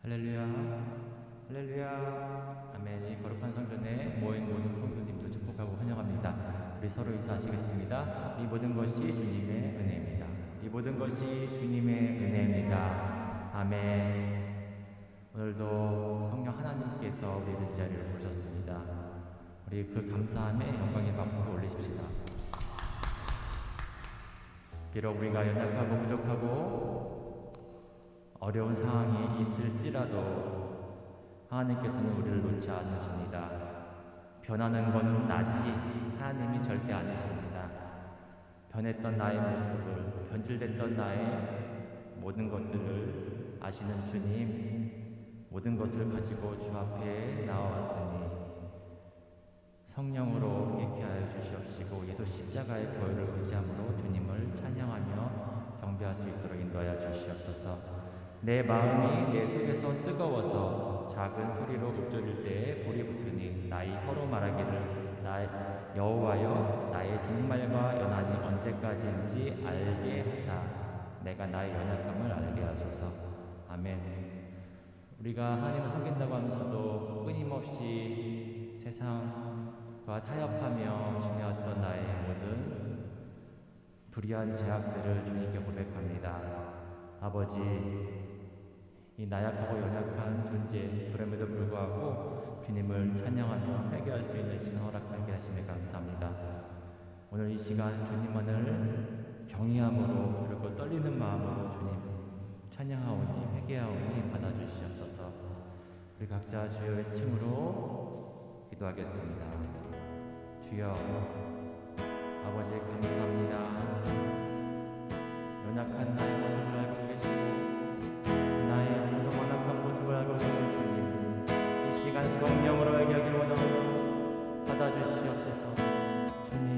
할렐루야, 할렐루야, 아멘. 이 거룩한 성전에 모인 모든 성도님들 축복하고 환영합니다. 우리 서로 인사하시겠습니다. 이 모든 것이 주님의 은혜입니다. 이 모든 것이 주님의 은혜입니다. 아멘. 오늘도 성령 하나님께서 우리를 이 자리로 부르셨습니다. 우리 그 감사함에 영광의 박수 올리십시다. 비록 우리가 연약하고 부족하고 어려운 상황이 있을지라도 하나님께서는 우리를 놓지 않으십니다. 변하는 것은 나지 하나님이 절대 아니십니다. 변했던 나의 모습을, 변질됐던 나의 모든 것들을 아시는 주님, 모든 것을 가지고 주 앞에 나와왔으니 성령으로 회개하여 주시옵시고 예수 십자가의 보혈을 의지함으로 주님을 찬양하며 경배할 수 있도록 인도하여 주시옵소서. 내 마음이 내 속에서 뜨거워서 작은 소리로 읊조릴 때에 불이 붙으니 나의 혀로 말하기를 나 여호와여 나의 종말과 연한이 언제까지인지 알게 하사 내가 나의 연약함을 알게 하소서. 아멘. 우리가 하나님을 섬긴다고 하면서도 끊임없이 세상과 타협하며 지내왔던 나의 모든 불의한 제약들을 주님께 고백합니다. 아버지, 이 나약하고 연약한 존재, 그럼에도 불구하고 주님을 찬양하며 회개할 수 있는 시간 허락하게 하심에 감사합니다. 오늘 이 시간 주님만을 경외함으로 들고 떨리는 마음으로 주님 찬양하오니 회개하오니 받아주시옵소서. 우리 각자 주여 외침으로 기도하겠습니다. 주여, 아버지 감사합니다. 연약한 나의 모습을 알고 계시고 나의 오늘도 완악한 모습을 알고 계신 주님, 이 시간 성령으로 회개하기를 원하오니 받아주시옵소서. 주님,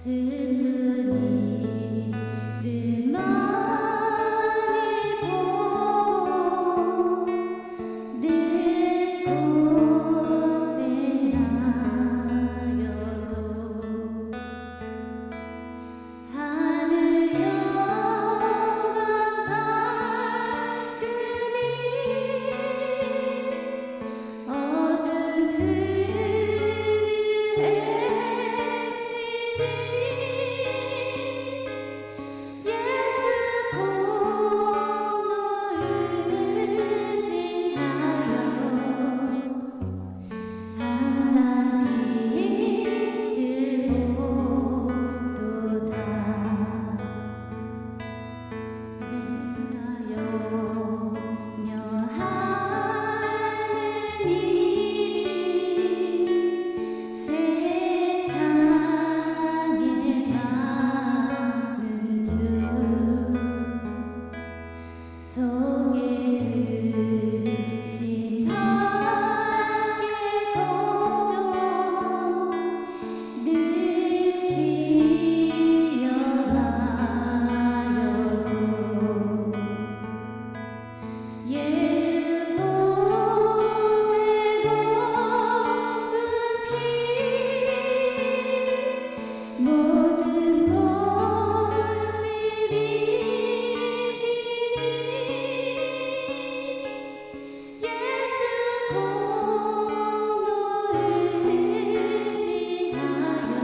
슬픈 이들만을 보고 내 곳에 나여도 하늘 영광 밝으니 어둠 그늘 애치니 예수 공로 의지하여 항상 빛을 보도다. 내가 염려하는 일이 세상에 많은 주 속에 드신 밖에 걱정 늘 시험하여도 예수 보배로운 피 모든 것을 이기니 예수 공로 의지하여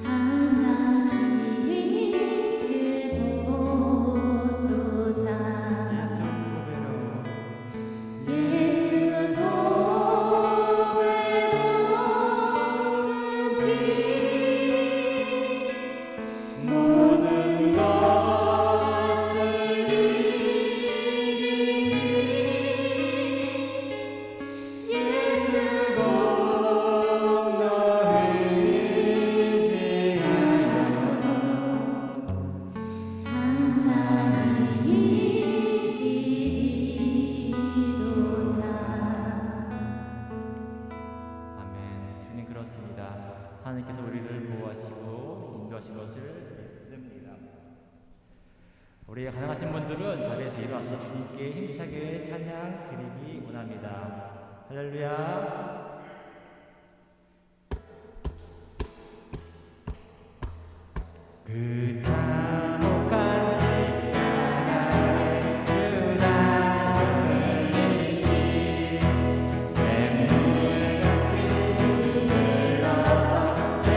항상 빛을 보도다. 예수 보배로운 피 모든 것을 이기니 예수 공로 의지하여 항상 이기리로다. 아멘. 주님 그렇습니다. 하나님께서 우리를 보호하시고 인도하신 것을 믿습니다. 우리 가능하신 분들은 자리에서 일어나서 주님께 힘차게 찬양 드리기 원합니다. 할렐루야. 그 참혹한 십자가의 주 나를 이기 샘물같이 흘러서 내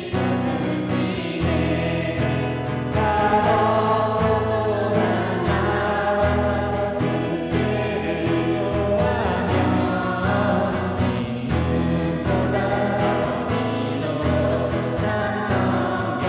씻어주시네. 값 없어도 난 나와서 빛을 구하며 있는 보다 어디로 찬송결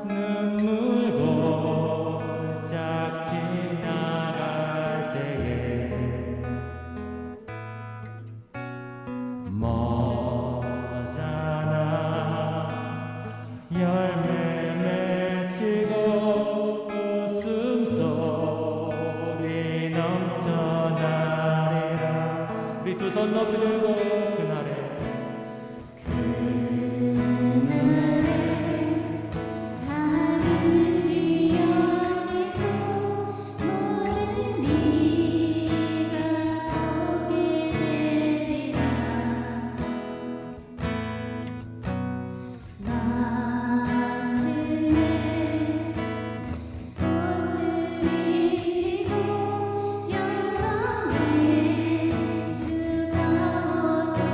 눈물 고짝 지나갈 때에 머잖아 열매 맺히고 웃음소리 넘쳐나리라. 우리 두 손 높이 들고 그날에 하늘이 열리고 모든 이가 보게 되리라. 마침내 꽃들이 피고 영광의 주가 오시리라.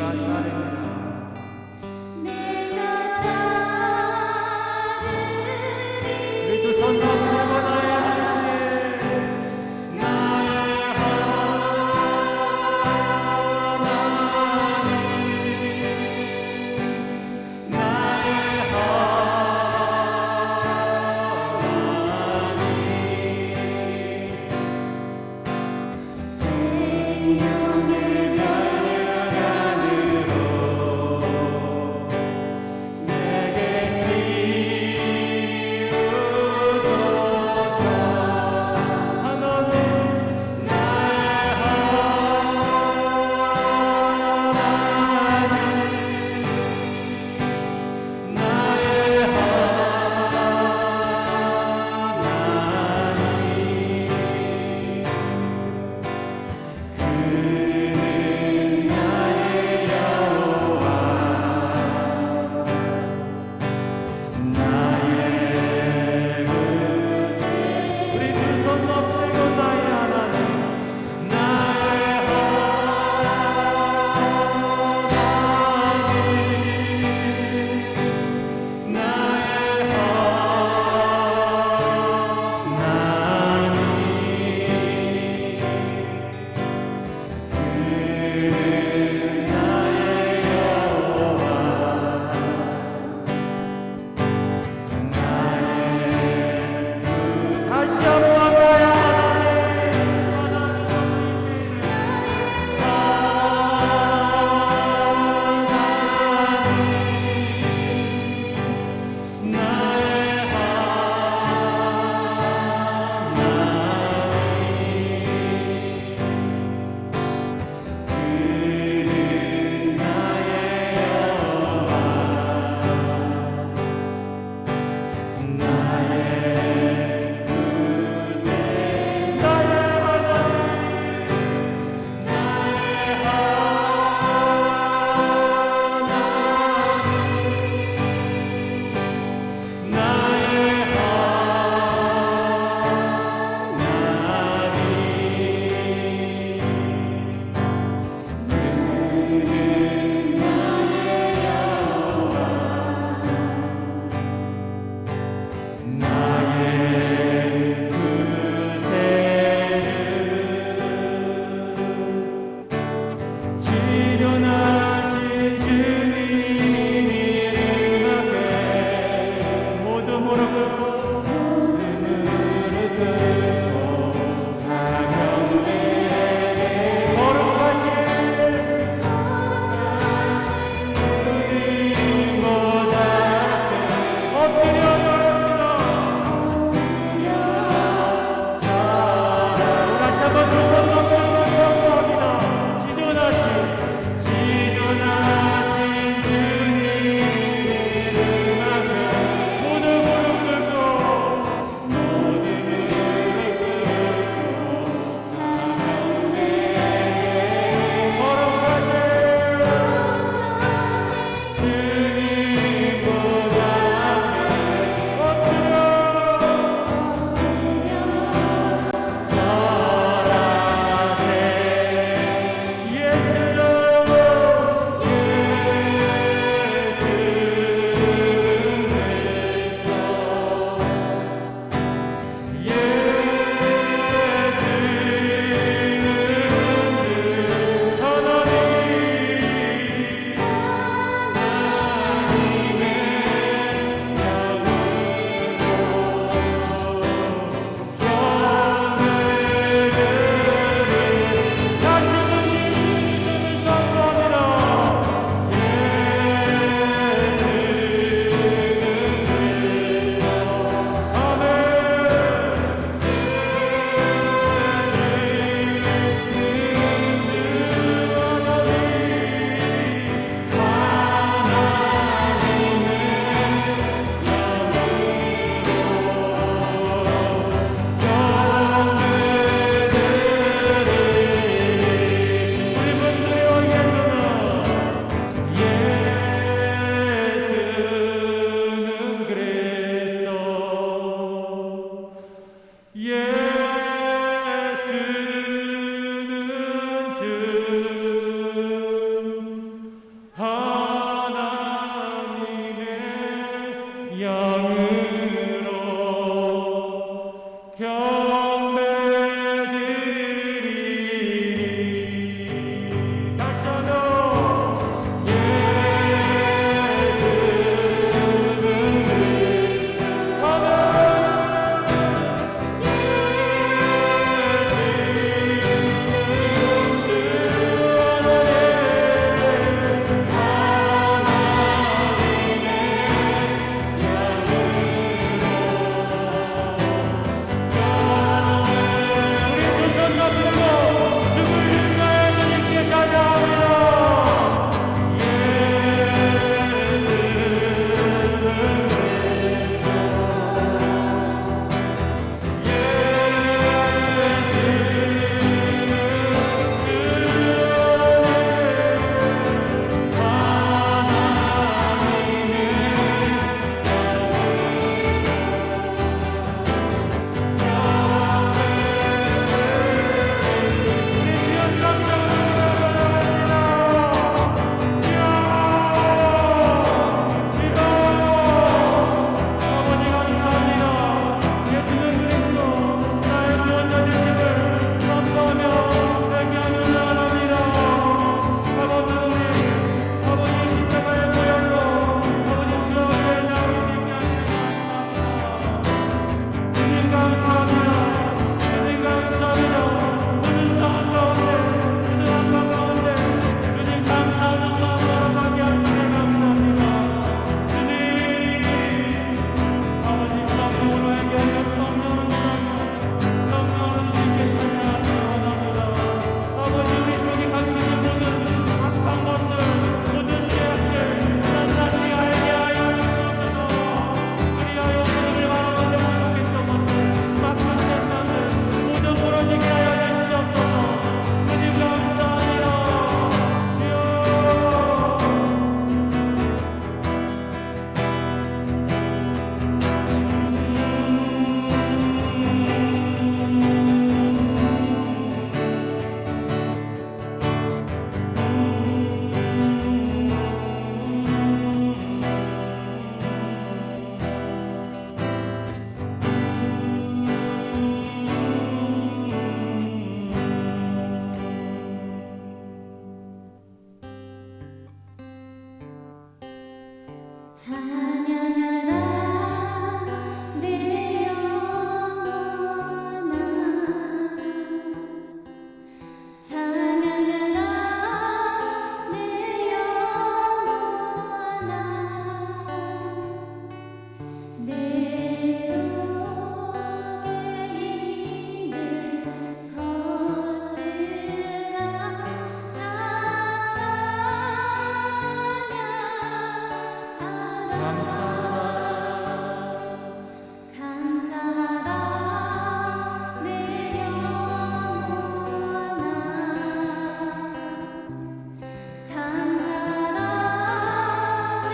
따르리라. 내가 따르리 우리 두 손 높이 들고 나의 하나님, 나의 하나님, 나의 하나님. 생명의 별량간으로 내게 씌우소서. 하나님, 나의 하나님, 나의 우리 두 손 높이고 나의 하나님, 나의 하나님, 나의 다시 한번 나의 하나님, 나의 하나님, 나의 지존하신 주님 이름 앞에 모두 무릎 꿇고 다 경배해. 거룩하신 주님 보좌 앞에 엎드려 절합시다. 우리 다시 한번 두 손 높이 한번 선포합니다. 지존하신 찬양하라 내 영혼아 찬양하라 내 영혼아 내 속에 있는 것들아 다 감사하라 내 영혼아 감사하라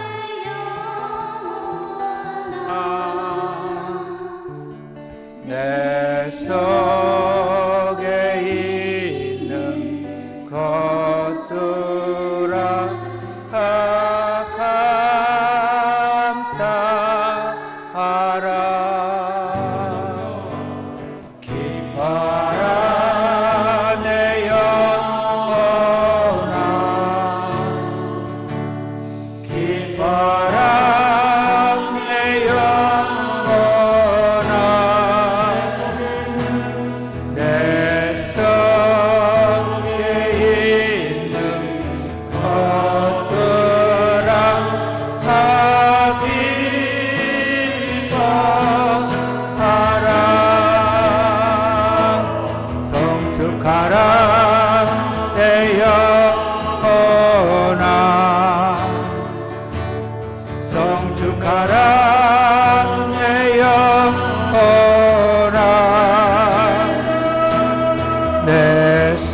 내 영혼아 내 속에 있는 것들아 다 감사하라. 기뻐라 내 영혼아 기뻐라 내 영혼아 내 속에 있는 것들아 다 기뻐하라. 성숙하라 내 영혼아 성숙하라 내 영혼아 내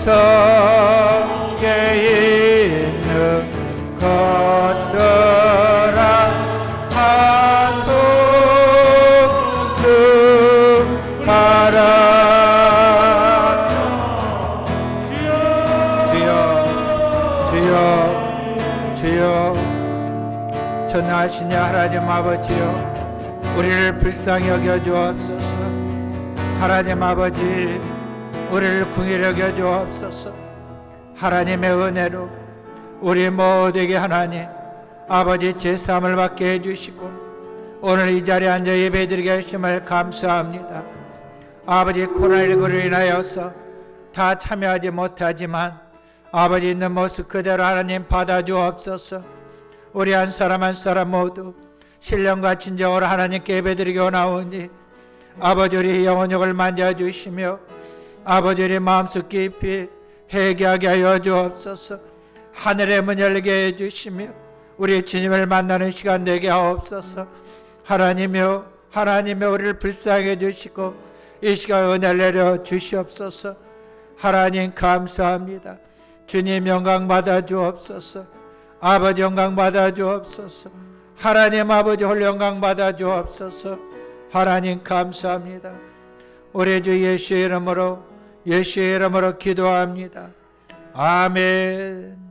속에 있는 것들아 다 성숙하라. 주여 주여 전능하신 하나님 아버지여 우리를 불쌍히 여겨 주옵소서. 하나님 아버지 우리를 긍휼히 여겨 주옵소서. 하나님의 은혜로 우리 모두에게 하나님 아버지 제사함을 받게 해주시고 오늘 이 자리에 앉아 예배드리게 하심을 감사합니다. 아버지 코로나19로 인하여서 다 참여하지 못하지만 아버지 있는 모습 그대로 하나님 받아주옵소서. 우리 한 사람 한 사람 모두 신령과 진정으로 하나님께 예배드리기 원하오니 아버지 우리 영혼력을 만져주시며 아버지 우리 마음속 깊이 회개하게 하여 주옵소서. 하늘의 문 열게 해주시며 우리 주님을 만나는 시간 되게 하옵소서. 하나님이여 우리를 불쌍히 해주시고 이 시간 은혜를 내려 주시옵소서. 하나님 감사합니다. 주님 영광 받아 주옵소서. 아버지 영광 받아 주옵소서. 하나님 아버지 홀 영광 받아 주옵소서. 하나님 감사합니다. 우리 주 예수의 이름으로 기도합니다. 아멘.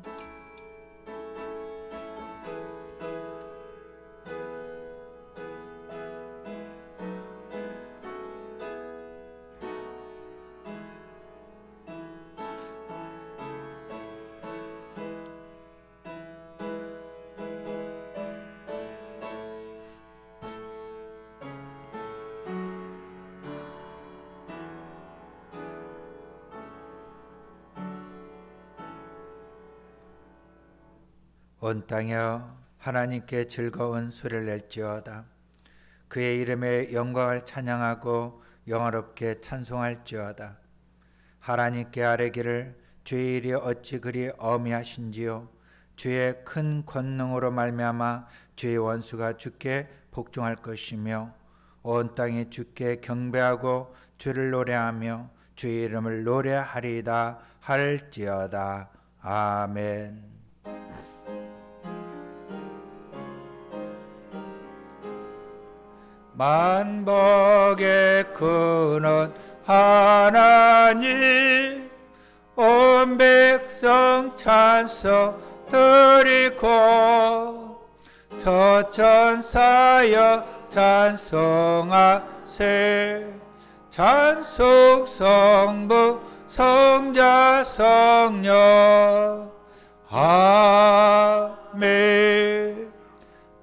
온 땅이여 하나님께 즐거운 소리를 낼지어다. 그의 이름의 영광을 찬양하고 영화롭게 찬송할지어다. 하나님께 아뢰기를 주의 일이 어찌 그리 어미하신지요. 주의 큰 권능으로 말미암아 주의 원수가 주께 복종할 것이며 온 땅이 주께 경배하고 주를 노래하며 주의 이름을 노래하리이다 할지어다. 아멘. 만복의 근원 하나님 온 백성 찬송 드리고 저 천사여 찬송하세 찬송 성부 성자 성령 아멘.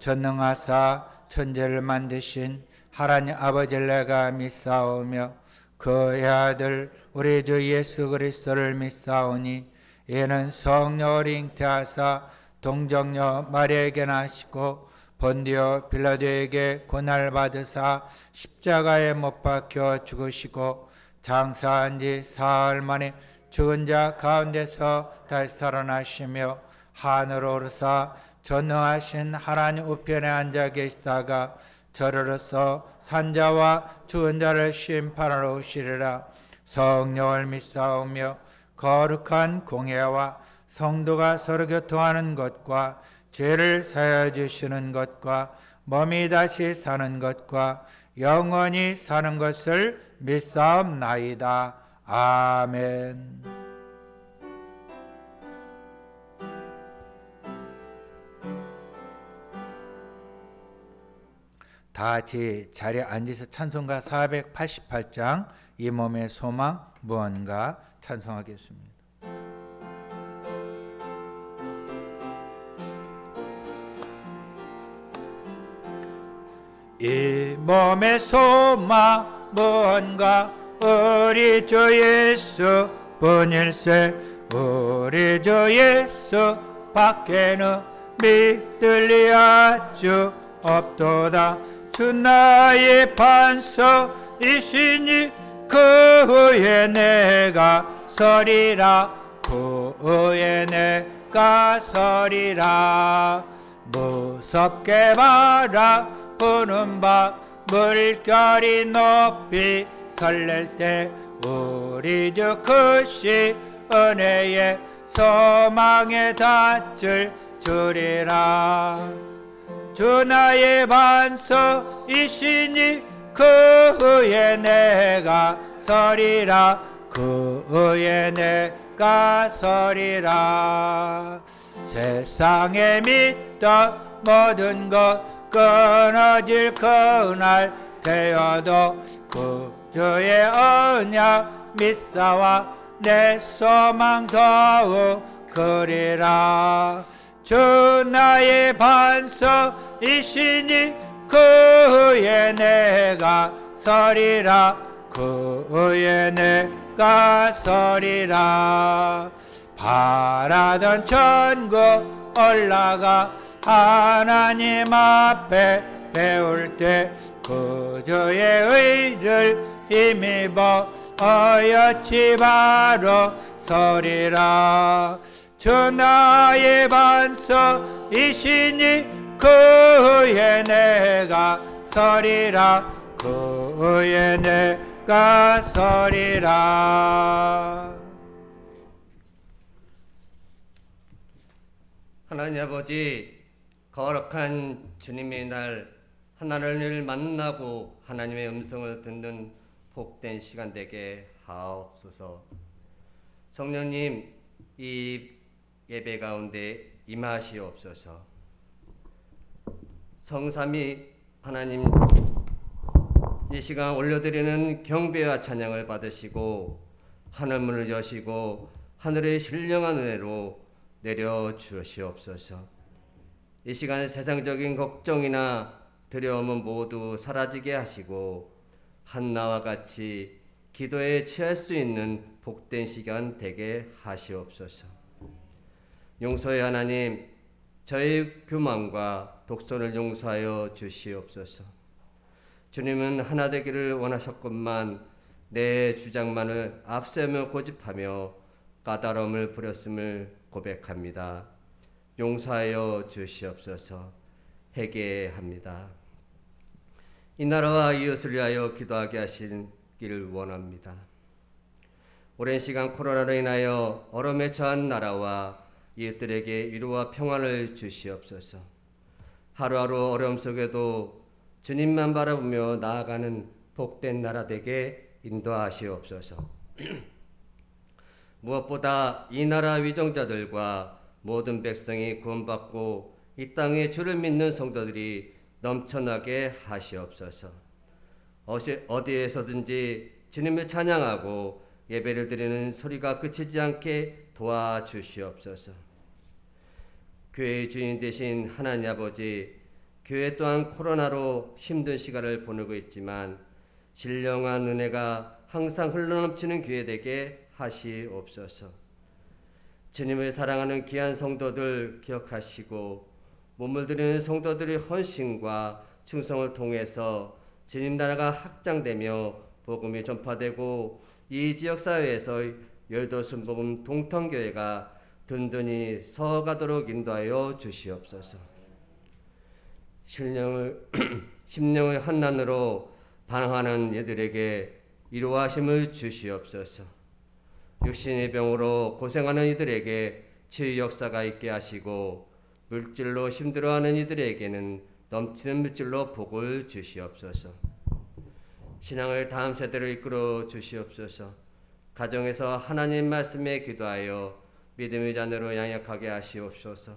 전능하사 천지를 만드신 하나님 아버지를 내가 믿사오며 그의 아들 우리 주 예수 그리스도를 믿사오니 이는 성령을 잉태하사 동정녀 마리아에게 나시고 본디오 빌라도에게 고난을 받으사 십자가에 못 박혀 죽으시고 장사한 지 사흘 만에 죽은 자 가운데서 다시 살아나시며 하늘로 오르사 전능하신 하나님 우편에 앉아 계시다가 저러로서 산자와 죽은 자를 심판하러 오시리라. 성령을 믿사오며 거룩한 공예와 성도가 서로 교통하는 것과 죄를 사하여 주시는 것과 몸이 다시 사는 것과 영원히 사는 것을 믿사옵나이다. 아멘. 다 같이 자리에 앉으셔 찬송가 488장 이 몸의 소망 무언가 찬송하겠습니다. 이 몸의 소망 무언가 우리 주 예수 뿐일세. 우리 주 예수 밖에는 믿을 리할 주 없도다. 주 나의 반석이시니 그 후에 내가 서리라. 그 후에 내가 서리라. 무섭게 바라보는 바 물결이 높이 설렐 때 우리 주 크신 은혜의 소망에 닿을 줄이라. 주 나의 반석이시니 그 후에 내가 서리라. 그 후에 내가 서리라. 세상에 믿던 모든 것 끊어질 그날 되어도 그 주의 언약 믿사와 내 소망 더욱 그리라. 주 나의 반석이시니 그 후에 내가 서리라. 그 후에 내가 서리라. 바라던 천국 올라가 하나님 앞에 배울 때 그 주의 의를 힘입어 어여치 바로 서리라. 주 나의 반석이시니 그 후에 내가 서리라. 그 후에 내가 서리라. 하나님 아버지, 거룩한 주님의 날 하나님을 만나고 하나님의 음성을 듣는 복된 시간 되게 하옵소서. 성령님, 이 예배 가운데 임하시옵소서. 성삼위 하나님, 이 시간 올려드리는 경배와 찬양을 받으시고 하늘문을 여시고 하늘의 신령한 은혜로 내려 주시옵소서. 이 시간 세상적인 걱정이나 두려움은 모두 사라지게 하시고 한나와 같이 기도에 취할 수 있는 복된 시간 되게 하시옵소서. 용서의 하나님, 저의 교만과 독선을 용서하여 주시옵소서. 주님은 하나 되기를 원하셨건만 내 주장만을 앞세며 고집하며 까다로움을 부렸음을 고백합니다. 용서하여 주시옵소서. 회개합니다. 이 나라와 이웃을 위하여 기도하게 하시기를 원합니다. 오랜 시간 코로나로 인하여 어려움에 처한 나라와 이웃들에게 위로와 평안을 주시옵소서. 하루하루 어려움 속에도 주님만 바라보며 나아가는 복된 나라 되게 인도하시옵소서. 무엇보다 이 나라 위정자들과 모든 백성이 구원받고 이 땅에 주를 믿는 성도들이 넘쳐나게 하시옵소서. 어디에서든지 주님을 찬양하고 예배를 드리는 소리가 그치지 않게 도와주시옵소서. 교회의 주인 되신 하나님 아버지, 교회 또한 코로나로 힘든 시간을 보내고 있지만 신령한 은혜가 항상 흘러넘치는 교회 되게 하시옵소서. 주님을 사랑하는 귀한 성도들 기억하시고 몸을 드리는 성도들의 헌신과 충성을 통해서 주님 나라가 확장되며 복음이 전파되고 이 지역 사회에서 열도 순복음 동턴교회가 든든히 서가도록 인도하여 주시옵소서. 심령의 환난으로 반항하는 이들에게 위로하심을 주시옵소서. 육신의 병으로 고생하는 이들에게 치유 역사가 있게 하시고 물질로 힘들어하는 이들에게는 넘치는 물질로 복을 주시옵소서. 신앙을 다음 세대로 이끌어 주시옵소서. 가정에서 하나님 말씀에 기도하여 믿음의 자녀로 양육하게 하시옵소서.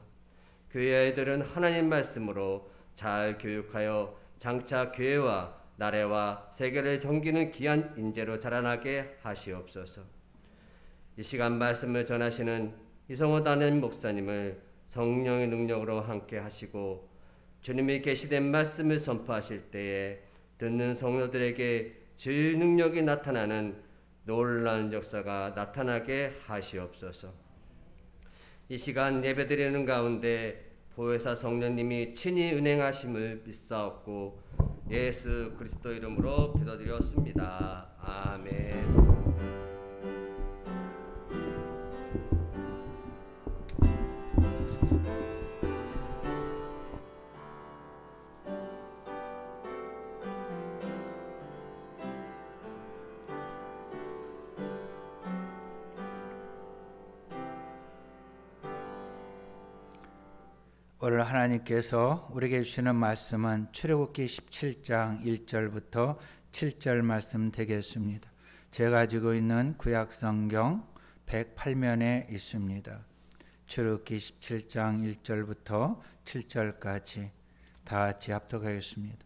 교회 아이들은 하나님 말씀으로 잘 교육하여 장차 교회와 나라와 세계를 섬기는 귀한 인재로 자라나게 하시옵소서. 이 시간 말씀을 전하시는 이성호 담임 목사님을 성령의 능력으로 함께 하시고 주님이 계시된 말씀을 선포하실 때에 듣는 성도들에게 주의 능력이 나타나는 놀라운 역사가 나타나게 하시옵소서. 이 시간 예배드리는 가운데 보혜사 성령님이 친히 은행하심을 믿사옵고 예수 그리스도 이름으로 기도드렸습니다. 아멘. 오늘 하나님께서 우리에게 주시는 말씀은 출애굽기 17장 1절부터 7절 말씀 되겠습니다. 제가 가지고 있는 구약 성경 108면에 있습니다. 출애굽기 17장 1절부터 7절까지 다 같이 합독하겠습니다.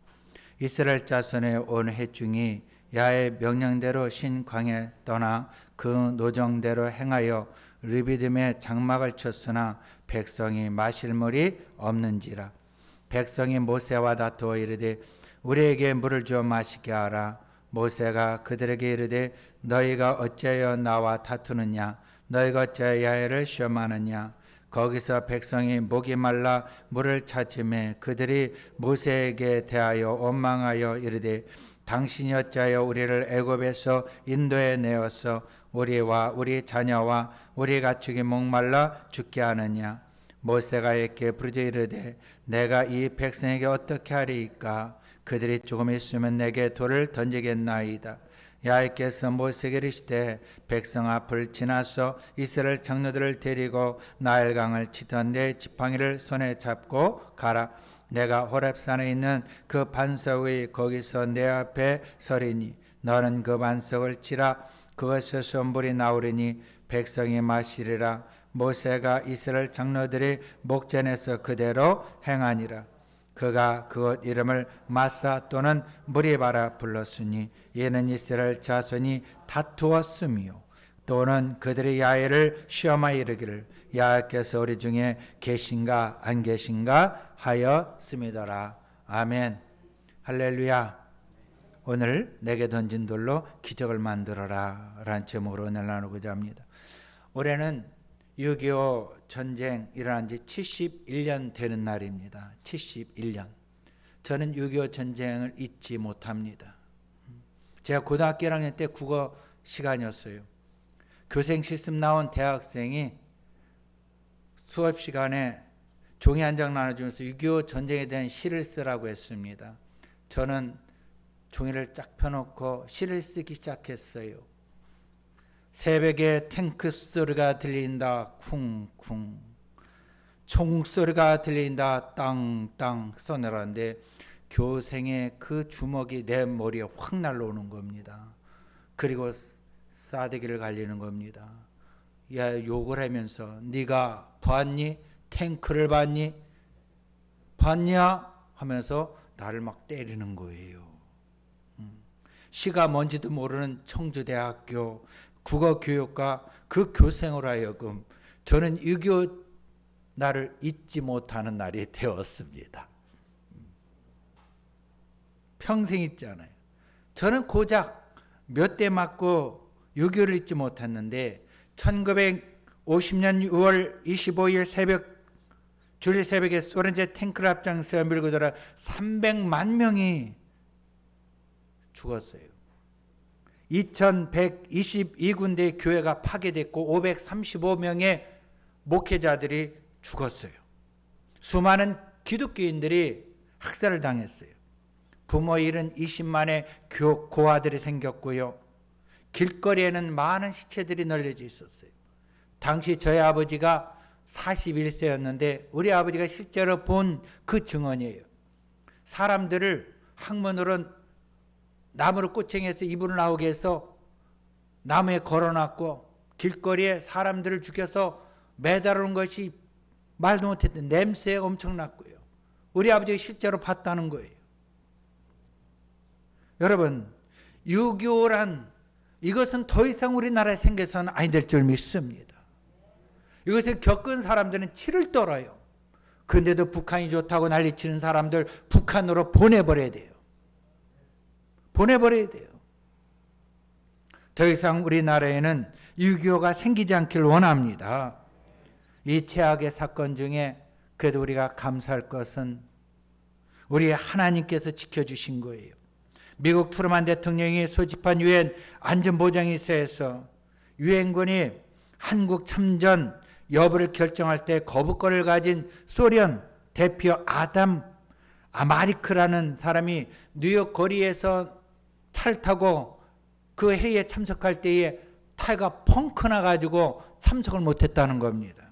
이스라엘 자손의 온 회중이 야의 명령대로 신광에 떠나 그 노정대로 행하여 르비딤에 장막을 쳤으나 백성이 마실 물이 없는지라. 백성이 모세와 다투어 이르되 우리에게 물을 주어 마시게 하라. 모세가 그들에게 이르되 너희가 어찌하여 나와 다투느냐. 너희가 어찌하여 야훼를 시험하느냐. 거기서 백성이 목이 말라 물을 찾으매 그들이 모세에게 대하여 원망하여 이르되 당신이 어찌하여 우리를 애굽에서 인도해 내어서 우리와 우리 자녀와 우리 가축이 목말라 죽게 하느냐. 모세가 이렇게 부르짖어 이르되 내가 이 백성에게 어떻게 하리이까. 그들이 조금 있으면 내게 돌을 던지겠나이다. 야훼께서 모세에게 이르시되 백성 앞을 지나서 이스라엘 장로들을 데리고 나일강을 치던 내 지팡이를 손에 잡고 가라. 내가 호렙산에 있는 그 반석의 거기서 내 앞에 서리니 너는 그 반석을 치라. 그것에서 물이 나오리니 백성이 마시리라. 모세가 이스라엘 장로들이 목전에서 그대로 행하니라. 그가 그곳 이름을 마사 또는 무리바라 불렀으니 이는 이스라엘 자손이 다투었으며 또는 그들이 야훼를 시험하여 이르기를 야훼께서 우리 중에 계신가 안 계신가 하였음이더라. 아멘. 할렐루야. 오늘 내게 던진 돌로 기적을 만들어라 라는 제목으로 오늘 나누고자 합니다. 올해는 6.25 전쟁 일어난 지 71년 되는 날입니다. 71년. 저는 6.25 전쟁을 잊지 못합니다. 제가 고등학교 1학년 때 국어 시간이었어요. 교생 실습 나온 대학생이 수업 시간에 종이 한 장 나눠주면서 6.25 전쟁에 대한 시를 쓰라고 했습니다. 저는 종이를 쫙 펴놓고 시를 쓰기 시작했어요. 새벽에 탱크 소리가 들린다 쿵쿵, 총소리가 들린다 땅땅 쏘내라는데 교생의 그 주먹이 내 머리에 확 날라오는 겁니다. 그리고 싸대기를 갈리는 겁니다. 야, 욕을 하면서 네가 봤니? 탱크를 봤니? 봤냐? 하면서 나를 막 때리는 거예요. 시가 뭔지도 모르는 청주대학교 국어교육과 그 교생으로 하여금 저는 6.25 날을 잊지 못하는 날이 되었습니다. 평생 있잖아요. 저는 고작 몇 대 맞고 6.25를 잊지 못했는데 1950년 6월 25일 주일 새벽에 소련제 탱크를 앞장서 밀고 들어 300만 명이 죽었어요. 2122군데의 교회가 파괴됐고 535명의 목회자들이 죽었어요. 수많은 기독교인들이 학살을 당했어요. 부모 잃은 20만의 고아들이 생겼고요. 길거리에는 많은 시체들이 널려져 있었어요. 당시 저희 아버지가 41세였는데 우리 아버지가 실제로 본 그 증언이에요. 사람들을 항문으로 나무로 꼬챙이에서 입으로 나오게 해서 나무에 걸어놨고 길거리에 사람들을 죽여서 매달아놓은 것이 말도 못했던 냄새가 엄청났고요. 우리 아버지가 실제로 봤다는 거예요. 여러분, 6.25란 이것은 더 이상 우리나라에 생겨서는 아니 될 줄 믿습니다. 이것을 겪은 사람들은 치를 떨어요. 그런데도 북한이 좋다고 난리치는 사람들 북한으로 보내버려야 돼요. 보내버려야 돼요. 더 이상 우리나라에는 6.25가 생기지 않기를 원합니다. 이 최악의 사건 중에 그래도 우리가 감사할 것은 우리 하나님께서 지켜주신 거예요. 미국 트루만 대통령이 소집한 유엔 안전보장이사에서 유엔군이 한국 참전 여부를 결정할 때 거부권을 가진 소련 대표 아담 아마리크라는 사람이 뉴욕 거리에서 차를 타고 그 회의에 참석할 때에 타이가 펑크 나가지고 참석을 못했다는 겁니다.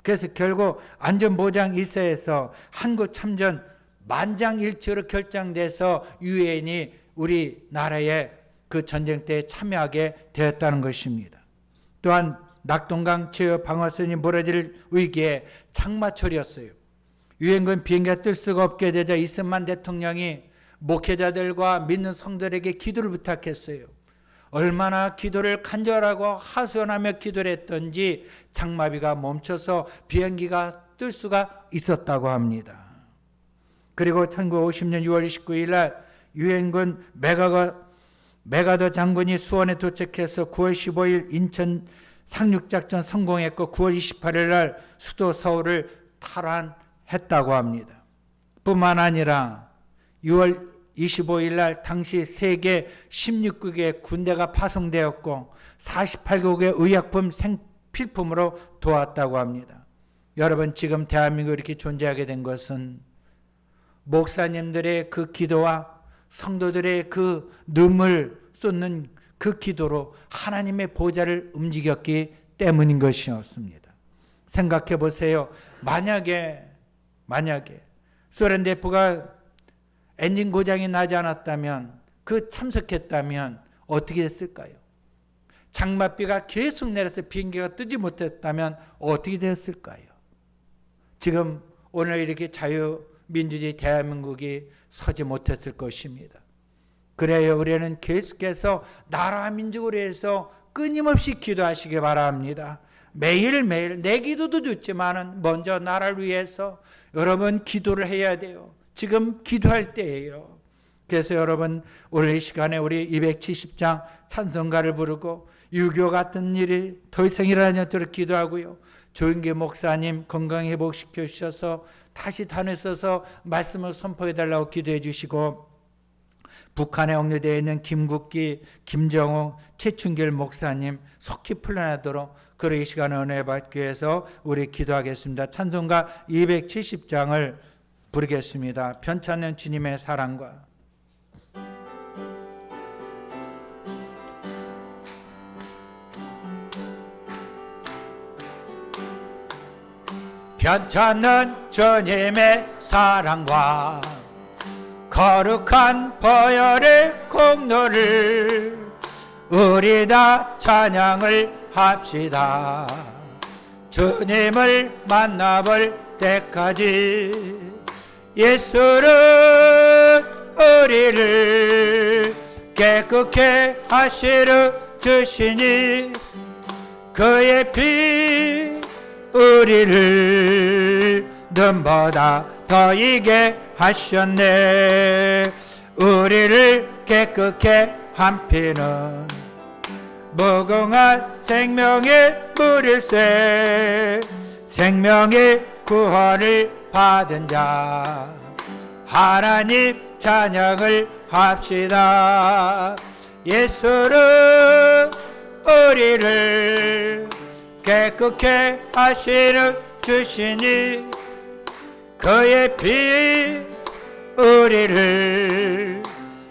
그래서 결국 안전보장이사에서 한국 참전 만장일치로 결정돼서 유엔이 우리나라에 그 전쟁 때 참여하게 되었다는 것입니다. 또한 낙동강 제어 방어선이 무너질 위기에 장마철이었어요. 유엔군 비행기가 뜰 수가 없게 되자 이승만 대통령이 목회자들과 믿는 성도들에게 기도를 부탁했어요. 얼마나 기도를 간절하고 하소연하며 기도를 했던지 장마비가 멈춰서 비행기가 뜰 수가 있었다고 합니다. 그리고 1950년 6월 29일 날 유엔군 메가더 장군이 수원에 도착해서 9월 15일 인천 상륙작전 성공했고 9월 28일 날 수도 서울을 탈환했다고 합니다. 뿐만 아니라 6월 25일 날 당시 세계 16국의 군대가 파송되었고 48국의 의약품 필품으로 도왔다고 합니다. 여러분, 지금 대한민국이 이렇게 존재하게 된 것은 목사님들의 그 기도와 성도들의 그 눈물 쏟는 그 기도로 하나님의 보좌를 움직였기 때문인 것이었습니다. 생각해 보세요. 만약에 소련 대포가 엔진 고장이 나지 않았다면, 그 참석했다면 어떻게 됐을까요? 장맛비가 계속 내려서 비행기가 뜨지 못했다면 어떻게 됐을까요? 지금 오늘 이렇게 자유민주주의 대한민국이 서지 못했을 것입니다. 그래요, 우리는 계속해서 나라와 민족을 위해서 끊임없이 기도하시기 바랍니다. 매일매일 내 기도도 좋지만 먼저 나라를 위해서 여러분 기도를 해야 돼요. 지금 기도할 때예요. 그래서 여러분, 오늘 이 시간에 우리 270장 찬송가를 부르고 6.25 같은 일이 더 이상 일어나지 않도록 기도하고요. 조인계 목사님 건강 회복시켜 주셔서 다시 단에 서서 말씀을 선포해 달라고 기도해 주시고, 북한에 억류되어 있는 김국기, 김정우, 최춘길 목사님 속히 풀려나도록 그런 이 시간을 은혜 받기 위해서 우리 기도하겠습니다. 찬송가 270장을 부르겠습니다. 편찮는 주님의 사랑과 편찮는 주님의 사랑과 거룩한 보혈의 공로를 우리 다 찬양을 합시다. 주님을 만나볼 때까지 예수는 우리를 깨끗게 하시려 주시니 그의 피 우리를 눈보다 더 이게 하셨네. 우리를 깨끗게 한 피는 무궁한 생명의 물일세. 생명의 구원을 받은 자 하나님 찬양을 합시다. 예수는 우리를 깨끗게 하시는 주시니 그의 피 우리를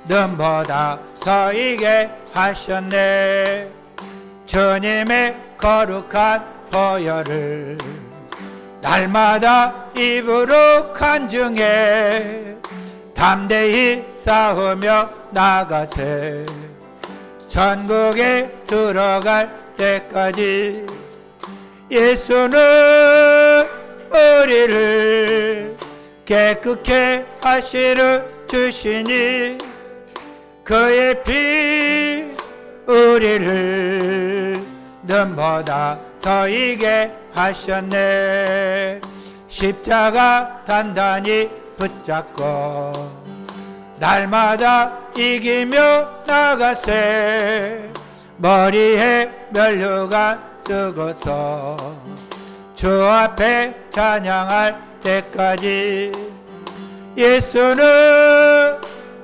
눈보다 더 이게 하셨네. 주님의 거룩한 보혈을 날마다 입으로 간증해 담대히 싸우며 나가세. 천국에 들어갈 때까지 예수는 우리를 깨끗게 하시는 주시니 그의 피 우리를 눈보다 더 이게 하셨네. 십자가 단단히 붙잡고 날마다 이기며 나가세. 머리에 면류관 쓰고서 주 앞에 찬양할 때까지 예수는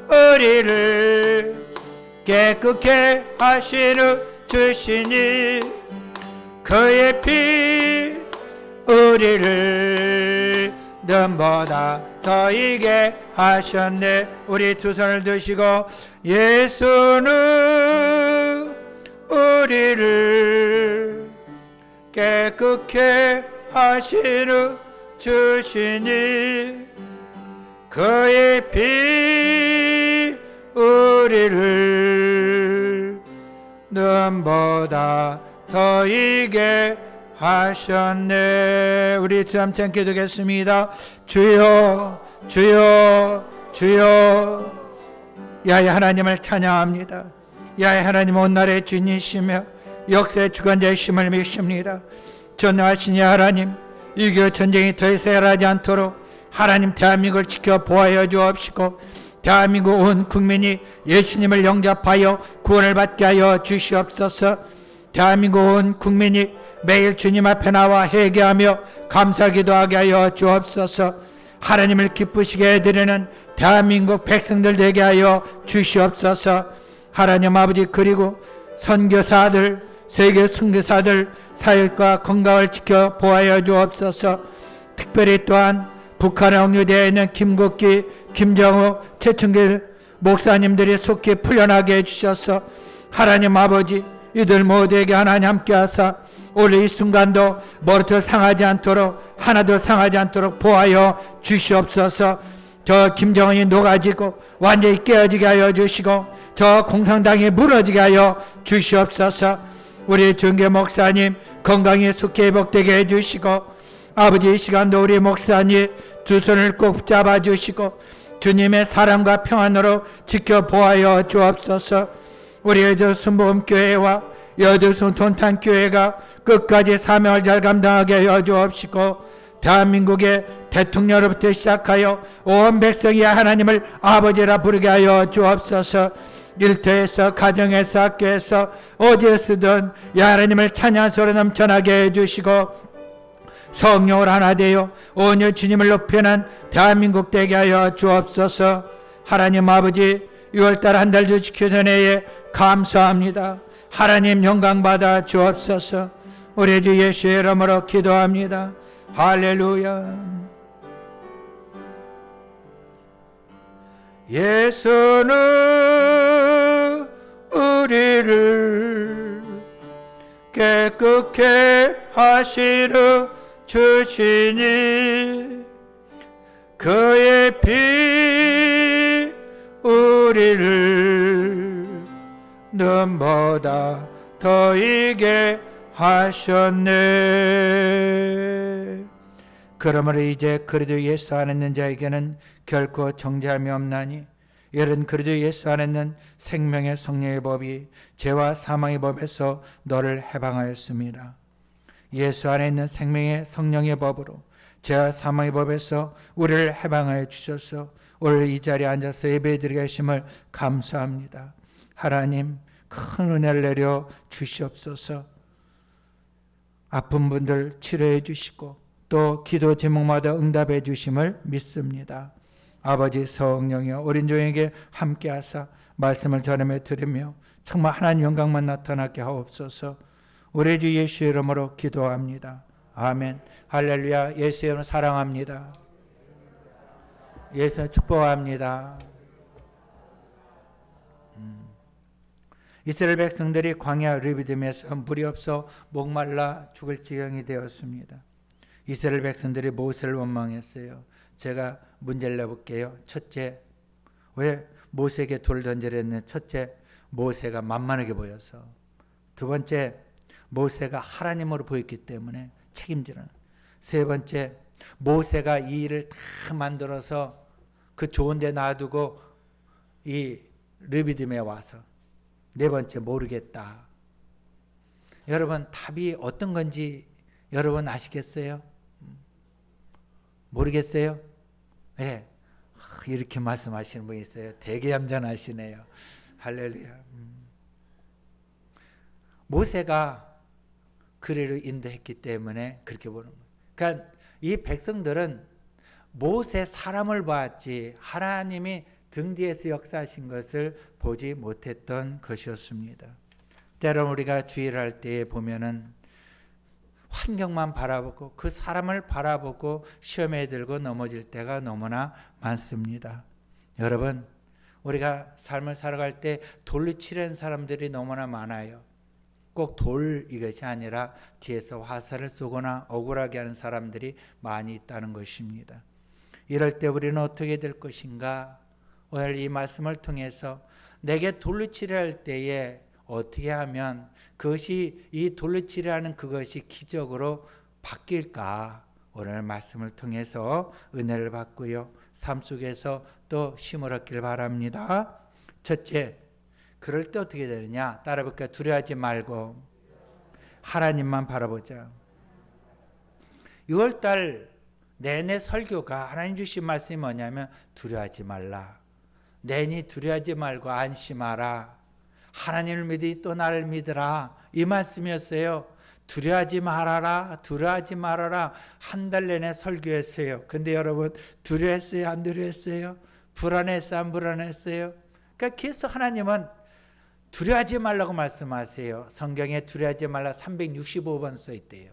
우리를 깨끗게 하시는 주시니 그의 피 우리를 눈보다 더 이게 하셨네. 우리 두 손을 드시고 예수는 우리를 깨끗게 하시는 주시니 그의 피 우리를 눈보다 더 이게 하셨네. 우리 두 함께 기도하겠습니다. 주여 주여 주여. 야훼 하나님을 찬양합니다. 야훼 하나님 온날의 주님이시며 역사의 주관자이심을 믿습니다. 전능하신 야 하나님, 6.25 전쟁이 더 이상 일어나지 않도록 하나님 대한민국을 지켜 보호하여 주옵시고 대한민국 온 국민이 예수님을 영접하여 구원을 받게 하여 주시옵소서. 대한민국 온 국민이 매일 주님 앞에 나와 회개하며 감사 기도하게 하여 주옵소서. 하나님을 기쁘시게 해드리는 대한민국 백성들 되게 하여 주시옵소서. 하나님 아버지, 그리고 선교사들, 세계 선교사들 사역과 건강을 지켜 보호하여 주옵소서. 특별히 또한 북한에 억류되어 있는 김국기, 김정우, 최충길 목사님들이 속히 풀려나게 해주셔서 하나님 아버지, 이들 모두에게 하나님 함께하사 오늘 이 순간도 머리도 상하지 않도록, 하나도 상하지 않도록 보호하여 주시옵소서. 저 김정은이 녹아지고 완전히 깨어지게 하여 주시고 저 공산당이 무너지게 하여 주시옵소서. 우리 정계 목사님 건강히 속히 회복되게 해주시고 아버지, 이 시간도 우리 목사님 두 손을 꼭 붙잡아 주시고 주님의 사랑과 평안으로 지켜 보아여 주옵소서. 우리 여주 순복음교회와 여주순 돈탄교회가 끝까지 사명을 잘 감당하게 하여 주옵시고 대한민국의 대통령으로부터 시작하여 온 백성이 하나님을 아버지라 부르게 하여 주옵소서. 일터에서, 가정에서, 학교에서 어디에서든 하나님을 찬양 소리 넘쳐나게 해주시고 성령을 하나 되어 온유 주님을 높이는 대한민국 되게 하여 주옵소서. 하나님 아버지, 6월달 한 달도 지켜준 해에 감사합니다. 하나님 영광 받아 주옵소서. 우리 주 예수의 이름으로 기도합니다. 할렐루야. 예수는 우리를 깨끗게 하시는 주시니 그의 피 우리를 눈보다 더 이게 하셨네. 그러므로 이제 그리스도 예수 안에 있는 자에게는 결코 정죄함이 없나니 이런 그리스도 예수 안에 있는 생명의 성령의 법이 죄와 사망의 법에서 너를 해방하였습니다. 예수 안에 있는 생명의 성령의 법으로 죄와 사망의 법에서 우리를 해방하여 주셔서 오늘 이 자리에 앉아서 예배드리게 하심을 감사합니다. 하나님 큰 은혜를 내려 주시옵소서. 아픈 분들 치료해 주시고 또 기도 제목마다 응답해 주심을 믿습니다. 아버지 성령이여 어린 종에게 함께 하사 말씀을 전함에 들으며 정말 하나님 영광만 나타나게 하옵소서. 우리 주 예수 이름으로 기도합니다. 아멘. 할렐루야. 예수 이름으로 사랑합니다. 예수 축복합니다. 이스라엘 백성들이 광야 르비딤에서 물이 없어 목말라 죽을 지경이 되었습니다. 이스라엘 백성들이 모세를 원망했어요. 제가 문제를 내볼게요. 첫째, 왜 모세에게 돌을 던지랬느냐? 첫째, 모세가 만만하게 보여서. 두 번째, 모세가 하나님으로 보였기 때문에 책임지는. 세 번째, 모세가 이 일을 다 만들어서 그 좋은 데 놔두고 이 르비딤에 와서. 네 번째, 모르겠다. 여러분 답이 어떤 건지 여러분 아시겠어요? 모르겠어요? 네. 이렇게 말씀하시는 분이 있어요. 되게 얌전하시네요. 할렐루야. 모세가 그리로 인도했기 때문에 그렇게 보는 거예요. 그러니까 이 백성들은 모세 사람을 봤지 하나님이 등 뒤에서 역사하신 것을 보지 못했던 것이었습니다. 때론 우리가 주의를 할 때에 보면은 환경만 바라보고 그 사람을 바라보고 시험에 들고 넘어질 때가 너무나 많습니다. 여러분, 우리가 삶을 살아갈 때 돌로 치려는 사람들이 너무나 많아요. 꼭 돌 이것이 아니라 뒤에서 화살을 쏘거나 억울하게 하는 사람들이 많이 있다는 것입니다. 이럴 때 우리는 어떻게 될 것인가? 오늘 이 말씀을 통해서 내게 돌로 치려할 때에 어떻게 하면 그것이 이 돌로 치려하는 그것이 기적으로 바뀔까? 오늘 말씀을 통해서 은혜를 받고요. 삶 속에서 또 힘을 얻길 바랍니다. 첫째, 그럴 때 어떻게 되느냐? 따라볼까요? 두려워하지 말고 하나님만 바라보자. 6월달 내내 설교가 하나님 주신 말씀이 뭐냐면 두려워하지 말라. 내니 두려워하지 말고 안심하라. 하나님을 믿으니 또 나를 믿으라. 이 말씀이었어요. 두려워하지 말아라. 두려워하지 말아라. 한 달 내내 설교했어요. 근데 여러분 두려웠어요? 안 두려웠어요? 불안했어요? 안 불안했어요? 그러니까 계속 하나님은 두려워하지 말라고 말씀하세요. 성경에 두려워하지 말라 365번 써있대요.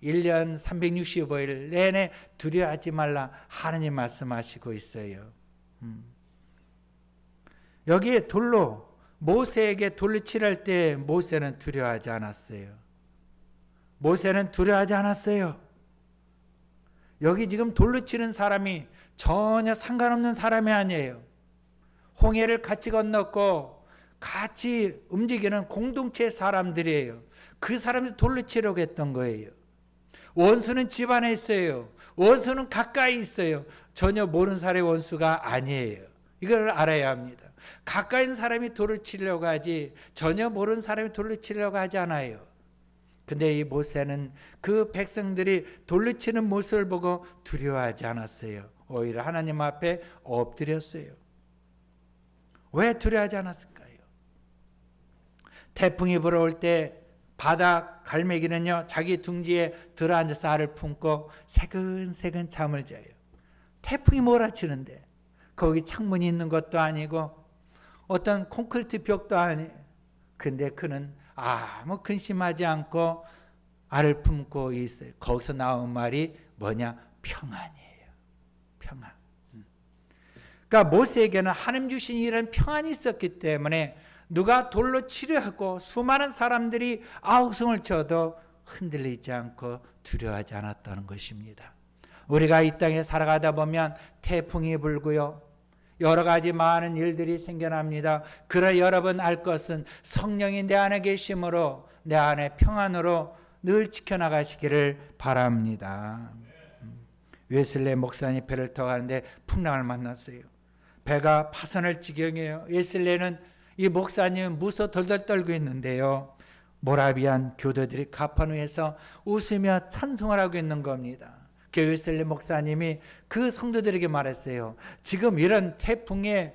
1년 365일 내내 두려워하지 말라 하나님 말씀하시고 있어요. 여기에 돌로 모세에게 돌로 칠할 때 모세는 두려워하지 않았어요. 모세는 두려워하지 않았어요. 여기 지금 돌로 치는 사람이 전혀 상관없는 사람이 아니에요. 홍해를 같이 건넜고 같이 움직이는 공동체 사람들이에요. 그 사람들이 돌로 치려고 했던 거예요. 원수는 집안에 있어요. 원수는 가까이 있어요. 전혀 모르는 사람의 원수가 아니에요. 이걸 알아야 합니다. 가까이 있는 사람이 돌을 치려고 하지 전혀 모르는 사람이 돌을 치려고 하지 않아요. 근데 이 모세는 그 백성들이 돌로 치는 모습을 보고 두려워하지 않았어요. 오히려 하나님 앞에 엎드렸어요. 왜 두려워하지 않았을까요? 태풍이 불어올 때 바다 갈매기는요 자기 둥지에 들어앉아서 알을 품고 새근새근 잠을 자요. 태풍이 몰아치는데 거기 창문이 있는 것도 아니고 어떤 콘크리트 벽도 아니에요. 근데 그는 아무 근심하지 않고 알을 품고 있어요. 거기서 나온 말이 뭐냐? 평안이에요. 평안. 그러니까 모세에게는 하나님 주신 이런 평안이 있었기 때문에 누가 돌로 치려하고 수많은 사람들이 아우성을 쳐도 흔들리지 않고 두려워하지 않았다는 것입니다. 우리가 이 땅에 살아가다 보면 태풍이 불고요. 여러 가지 많은 일들이 생겨납니다. 그러나 여러분 알 것은 성령이 내 안에 계심으로 내 안에 평안으로 늘 지켜나가시기를 바랍니다. 웨슬레 목사님 배를 타고 가는데 풍랑을 만났어요. 배가 파선할 지경이에요. 웨슬레는 이 목사님은 무서 덜덜 떨고 있는데요. 모라비안 교도들이 가판위에서 웃으며 찬송을 하고 있는 겁니다. 게웨슬리 목사님이 그 성도들에게 말했어요. 지금 이런 태풍에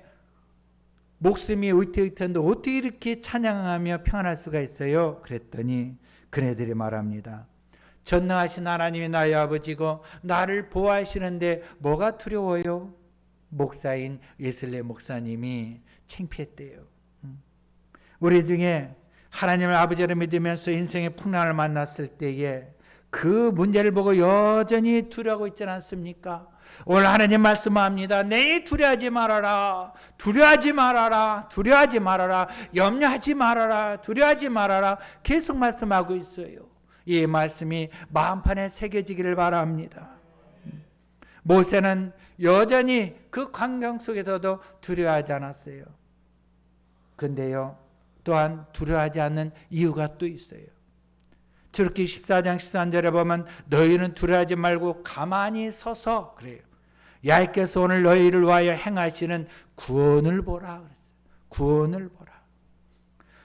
목숨이 위태위태한데 어떻게 이렇게 찬양하며 평안할 수가 있어요? 그랬더니 그네들이 말합니다. 전능하신 하나님이 나의 아버지고 나를 보호하시는데 뭐가 두려워요? 목사인 웨슬리 목사님이 창피했대요. 우리 중에 하나님을 아버지로 믿으면서 인생의 풍랑을 만났을 때에 그 문제를 보고 여전히 두려워하고 있지 않습니까? 오늘 하나님 말씀합니다. 내 두려워하지 말아라. 두려워하지 말아라. 두려워하지 말아라. 염려하지 말아라. 두려워하지 말아라. 계속 말씀하고 있어요. 이 말씀이 마음판에 새겨지기를 바랍니다. 모세는 여전히 그 광경 속에서도 두려워하지 않았어요. 근데요, 또한 두려워하지 않는 이유가 또 있어요. 출애굽기 14장 13절에 보면 너희는 두려워하지 말고 가만히 서서 그래요. 야훼께서 오늘 너희를 위하여 행하시는 구원을 보라 그랬어요. 구원을 보라.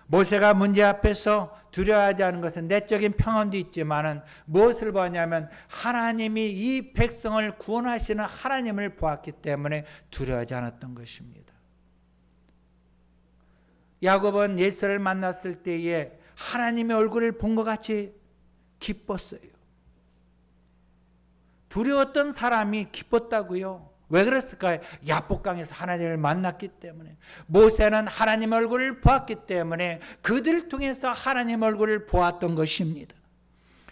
모세가 문제 앞에서 두려워하지 않은 것은 내적인 평안도 있지만은 무엇을 보냐면 하나님이 이 백성을 구원하시는 하나님을 보았기 때문에 두려워하지 않았던 것입니다. 야곱은 예수를 만났을 때에 하나님의 얼굴을 본 것 같이 기뻤어요. 두려웠던 사람이 기뻤다고요. 왜 그랬을까요? 야복강에서 하나님을 만났기 때문에. 모세는 하나님 얼굴을 보았기 때문에 그들을 통해서 하나님 얼굴을 보았던 것입니다.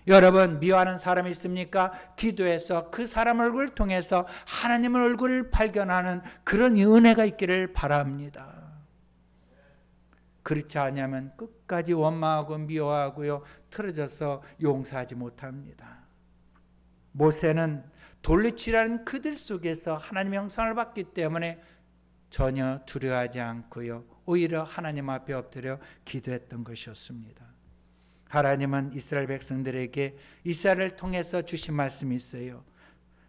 여러분, 미워하는 사람이 있습니까? 기도해서 그 사람 얼굴을 통해서 하나님의 얼굴을 발견하는 그런 은혜가 있기를 바랍니다. 그렇지 않으면 끝까지 원망하고 미워하고요, 틀어져서 용서하지 못합니다. 모세는 돌리치라는 그들 속에서 하나님의 형상을 받기 때문에 전혀 두려워하지 않고요, 오히려 하나님 앞에 엎드려 기도했던 것이었습니다. 하나님은 이스라엘 백성들에게 이스라엘을 통해서 주신 말씀이 있어요.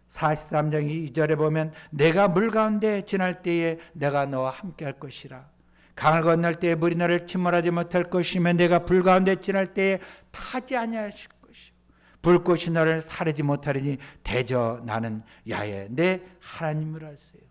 43장 2절에 보면 내가 물 가운데 지날 때에 내가 너와 함께 할 것이라. 강을 건널 때에 물이 너를 침몰하지 못할 것이며 내가 불 가운데 지날 때에 타지 아니하실 것이요 불꽃이 너를 사르지 못하리니 대저 나는 야훼 내 하나님을 하세요.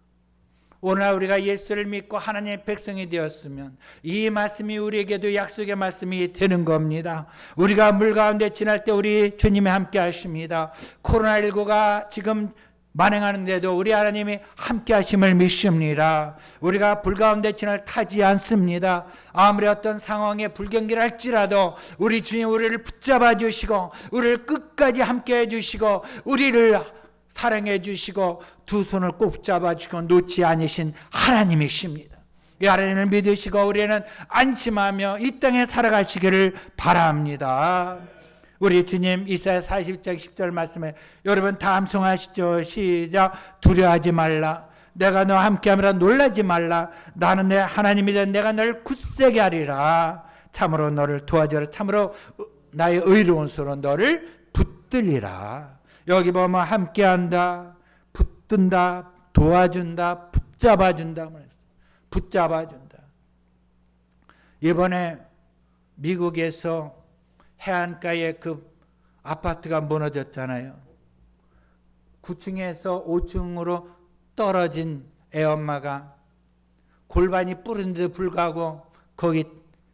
오늘 우리가 예수를 믿고 하나님의 백성이 되었으면 이 말씀이 우리에게도 약속의 말씀이 되는 겁니다. 우리가 물 가운데 지날 때 우리 주님이 함께 하십니다. 코로나19가 지금 만행하는데도 우리 하나님이 함께 하심을 믿습니다. 우리가 불 가운데 지날 타지 않습니다. 아무리 어떤 상황에 불경기를 할지라도 우리 주님 우리를 붙잡아 주시고 우리를 끝까지 함께 해주시고 우리를 사랑해 주시고 두 손을 꼭 잡아 주시고 놓지 않으신 하나님이십니다. 이 하나님을 믿으시고 우리는 안심하며 이 땅에 살아가시기를 바랍니다. 우리 주님 이사야 40장 10절 말씀에 여러분 다 암송하시죠. 시작. 두려워하지 말라. 내가 너와 함께함이라 놀라지 말라. 나는 내 하나님이다. 내가 너를 굳세게 하리라. 참으로 너를 도와주라. 참으로 나의 의로운 손으로 너를 붙들리라. 여기 보면 함께한다, 붙든다, 도와준다, 붙잡아준다. 붙잡아준다. 이번에 미국에서 해안가에 그 아파트가 무너졌잖아요. 9층에서 5층으로 떨어진 애엄마가 골반이 뿌린데도 불구하고 거기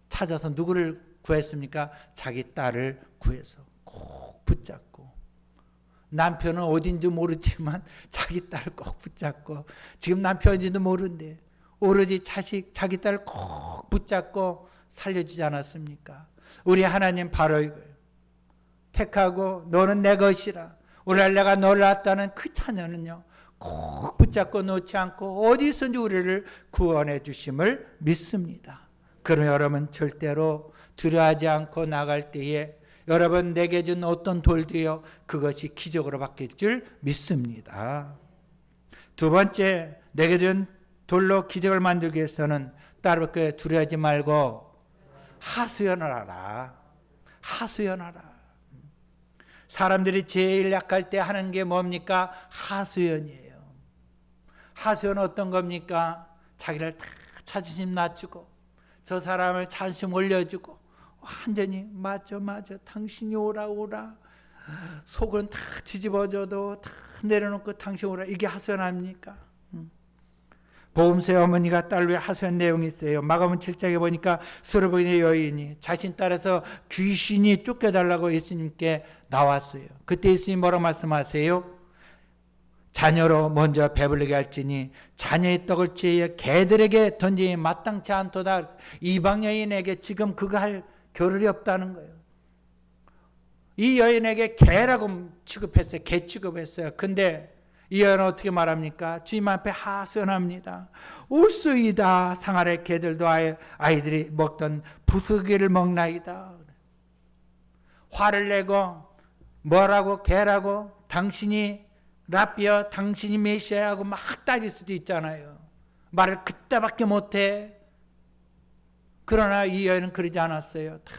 찾아서 누구를 구했습니까? 자기 딸을 구해서 꼭 붙잡고, 남편은 어딘지 모르지만 자기 딸을 꼭 붙잡고, 지금 남편 어딘지도 모르는데 오로지 자기 딸을 꼭 붙잡고 살려주지 않았습니까? 우리 하나님 바로 이거예요. 택하고 너는 내 것이라. 오늘 내가 너를 낳았다는 그 자녀는요, 꼭 붙잡고 놓지 않고 어디서든지 우리를 구원해 주심을 믿습니다. 그럼 여러분 절대로 두려워하지 않고 나갈 때에 여러분 내게 준 어떤 돌도요, 그것이 기적으로 바뀔 줄 믿습니다. 두 번째, 내게 준 돌로 기적을 만들기 위해서는 따로 두려워하지 말고 하소연하라. 하소연하라. 사람들이 제일 약할 때 하는 게 뭡니까? 하소연이에요. 하소연은 어떤 겁니까? 자기를 다 자존심 낮추고 저 사람을 자존심 올려주고 완전히 맞아 당신이 오라 속은 다 뒤집어져도 다 내려놓고 당신 오라. 이게 하소연합니까? 보험세 어머니가 딸 위에 하소연 내용이 있어요. 마가복음 7장에 보니까 수르보인의 여인이 자신 딸에서 귀신이 쫓겨달라고 예수님께 나왔어요. 그때 예수님 뭐라고 말씀하세요? 자녀로 먼저 배불리게 할지니 자녀의 떡을 취해 개들에게 던지니 마땅치 않도다. 이방 여인에게 지금 그거 할 겨를이 없다는 거예요. 이 여인에게 개라고 취급했어요. 개 취급했어요. 근데 이 여인은 어떻게 말합니까? 주님 앞에 하소연합니다. 올소이다. 상 아래 개들도 아이들이 먹던 부스러기를 먹나이다. 화를 내고 뭐라고 개라고 당신이 라비어 당신이 메시아하고 막 따질 수도 있잖아요. 말을 그때밖에 못해. 그러나 이 여인은 그러지 않았어요. 다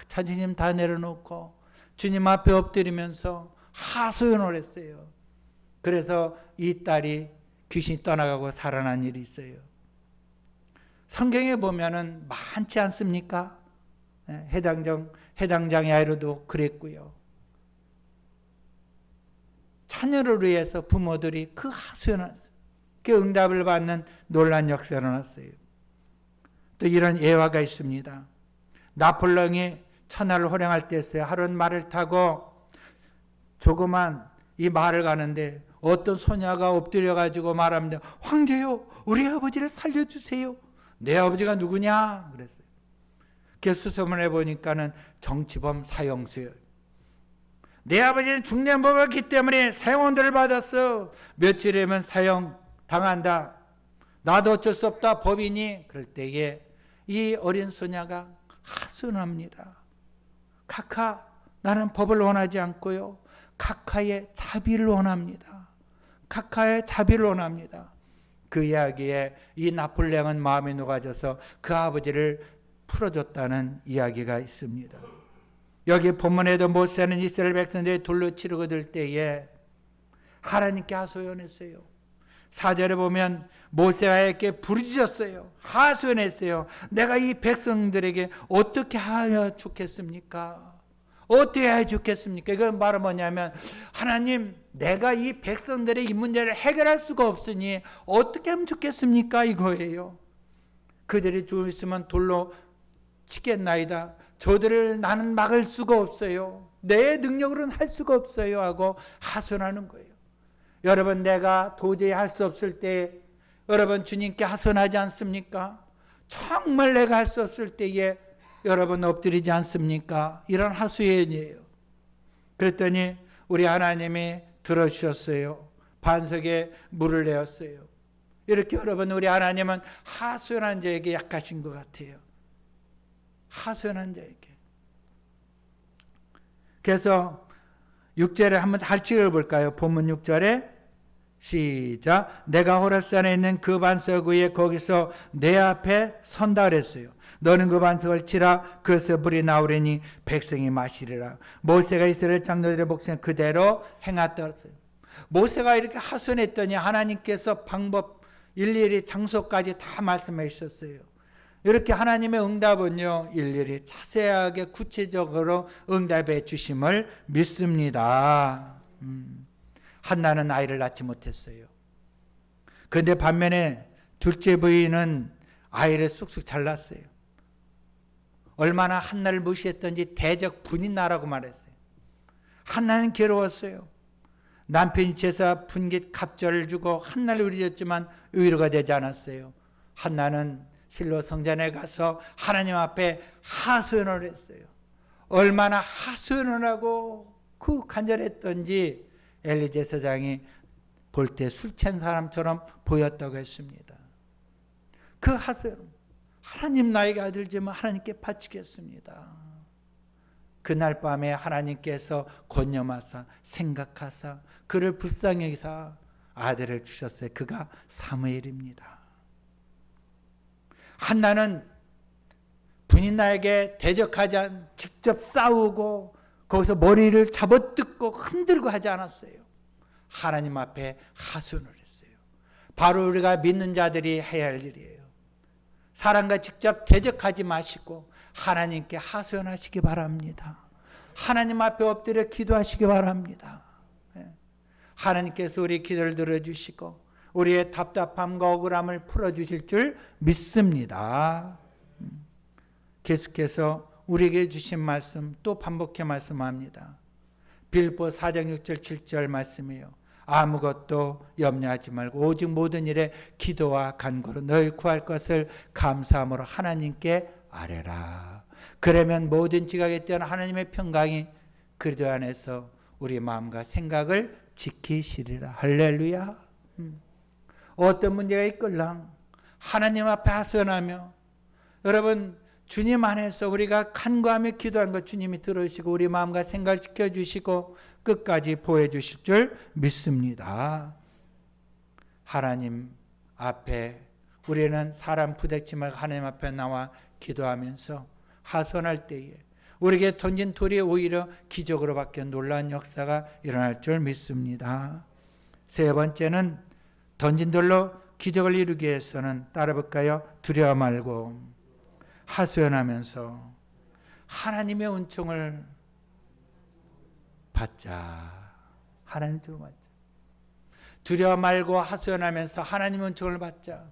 자존심 다 내려놓고 주님 앞에 엎드리면서 하소연을 했어요. 그래서 이 딸이 귀신이 떠나가고 살아난 일이 있어요. 성경에 보면은 많지 않습니까? 해당장 야이로도 그랬고요. 자녀를 위해서 부모들이 그 하소연을 했어요. 그 응답을 받는 놀란 역사가 일어났어요. 또 이런 예화가 있습니다. 나폴레옹이 천하를 호령할 때였어요. 하루는 말을 타고 조그만 이 말을 가는데 어떤 소녀가 엎드려 가지고 말합니다. 황제요, 우리 아버지를 살려주세요. 내 아버지가 누구냐? 그랬어요. 그 수소문해 보니까는 정치범 사형수예요. 내 아버지는 중대한 법을 했기 때문에 사형원들을 받았어. 며칠이면 사형 당한다. 나도 어쩔 수 없다. 법이니. 그럴 때에 이 어린 소녀가 하소연합니다. 카카, 나는 법을 원하지 않고요. 카카의 자비를 원합니다. 카카의 자비를 원합니다. 그 이야기에 이 나폴레옹은 마음이 녹아져서 그 아버지를 풀어줬다는 이야기가 있습니다. 여기 본문에도 모세는 이스라엘 백성들이 돌로 치르고 들 때에 하나님께 하소연했어요. 4절에 보면 모세에게 부르짖었어요. 하소연했어요. 내가 이 백성들에게 어떻게 하여 좋겠습니까? 어떻게 해야 좋겠습니까? 이건 바로 뭐냐면 하나님, 내가 이 백성들의 이 문제를 해결할 수가 없으니 어떻게 하면 좋겠습니까? 이거예요. 그들이 좀 있으면 돌로 치겠나이다. 저들을 나는 막을 수가 없어요. 내 능력으로는 할 수가 없어요 하고 하소연하는 거예요. 여러분, 내가 도저히 할 수 없을 때 여러분 주님께 하소연하지 않습니까? 정말 내가 할 수 없을 때에 여러분 엎드리지 않습니까? 이런 하소연이에요. 그랬더니 우리 하나님이 들어주셨어요. 반석에 물을 내었어요. 이렇게 여러분, 우리 하나님은 하소연한 자에게 약하신 것 같아요. 하소연한 자에게. 그래서 6절에 한번 같이 읽어볼까요? 본문 6절에 시작. 내가 호렙산에 있는 그 반석 위에 거기서 내 앞에 선다 그랬어요. 너는 그 반석을 치라. 그래서 불이 나오려니 백성이 마시리라. 모세가 이스라엘 장로들의 목숨을 그대로 행했다 그랬어요. 모세가 이렇게 하소연했더니 하나님께서 방법 일일이 장소까지 다 말씀해 주셨어요. 이렇게 하나님의 응답은요, 일일이 자세하게 구체적으로 응답해 주심을 믿습니다. 한나는 아이를 낳지 못했어요. 그런데 반면에 둘째 부인은 아이를 쑥쑥 잘 낳았어요. 얼마나 한나를 무시했던지 대적 분인나라고 말했어요. 한나는 괴로웠어요. 남편이 제사 분깃 갑절을 주고 한나를 의리했지만 의로가 되지 않았어요. 한나는 실로 성전에 가서 하나님 앞에 하소연을 했어요. 얼마나 하소연을 하고 그 간절했던지 엘리 제사장이 볼 때 술 취한 사람처럼 보였다고 했습니다. 그 하소연, 하나님 나에게 아들 주면 하나님께 바치겠습니다. 그날 밤에 하나님께서 권념하사 생각하사 그를 불쌍히 여기사 아들을 주셨어요. 그가 사무엘입니다. 한나는 분인나에게 대적하지 않, 직접 싸우고 거기서 머리를 잡아뜯고 흔들고 하지 않았어요. 하나님 앞에 하소연을 했어요. 바로 우리가 믿는 자들이 해야 할 일이에요. 사람과 직접 대적하지 마시고 하나님께 하소연하시기 바랍니다. 하나님 앞에 엎드려 기도하시기 바랍니다. 하나님께서 우리 기도를 들어주시고 우리의 답답함과 억울함을 풀어주실 줄 믿습니다. 계속해서 우리에게 주신 말씀 또 반복해 말씀합니다. 빌보 4장 6절 7절 말씀이에요. 아무것도 염려하지 말고 오직 모든 일에 기도와 간구로 널 구할 것을 감사함으로 하나님께 아뢰라. 그러면 모든 지각에 뛰어난 하나님의 평강이 그리스도 안에서 우리 마음과 생각을 지키시리라. 할렐루야. 어떤 문제가 있걸랑 하나님 앞에 하소연하며, 여러분 주님 안에서 우리가 간구하며 기도한 것 주님이 들으시고 우리 마음과 생각을 지켜주시고 끝까지 보여주실 줄 믿습니다. 하나님 앞에 우리는 사람 부대치 말고 하나님 앞에 나와 기도하면서 하소연할 때에 우리에게 던진 돌이 오히려 기적으로 바뀌어 놀라운 역사가 일어날 줄 믿습니다. 세 번째는 던진 돌로 기적을 이루기 위해서는 따라 볼까요? 두려워 말고 하소연하면서 하나님의 은총을 받자. 하나님 은총을 받자. 두려워 말고 하소연하면서 하나님의 은총을 받자.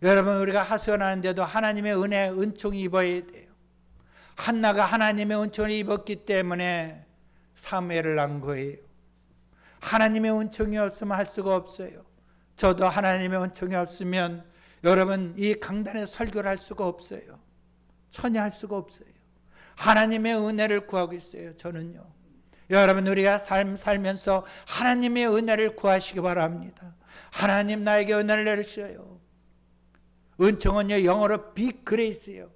여러분 우리가 하소연하는데도 하나님의 은혜, 은총이 입어야 돼요. 한나가 하나님의 은총을 입었기 때문에 사무엘을 낳은 거예요. 하나님의 은총이 없으면 할 수가 없어요. 저도 하나님의 은총이 없으면 여러분 이 강단에 설교를 할 수가 없어요. 천여할 수가 없어요. 하나님의 은혜를 구하고 있어요. 저는요. 여러분 우리가 살면서 하나님의 은혜를 구하시기 바랍니다. 하나님 나에게 은혜를 내리셔요. 은총은요 영어로 빅 그레이스예요.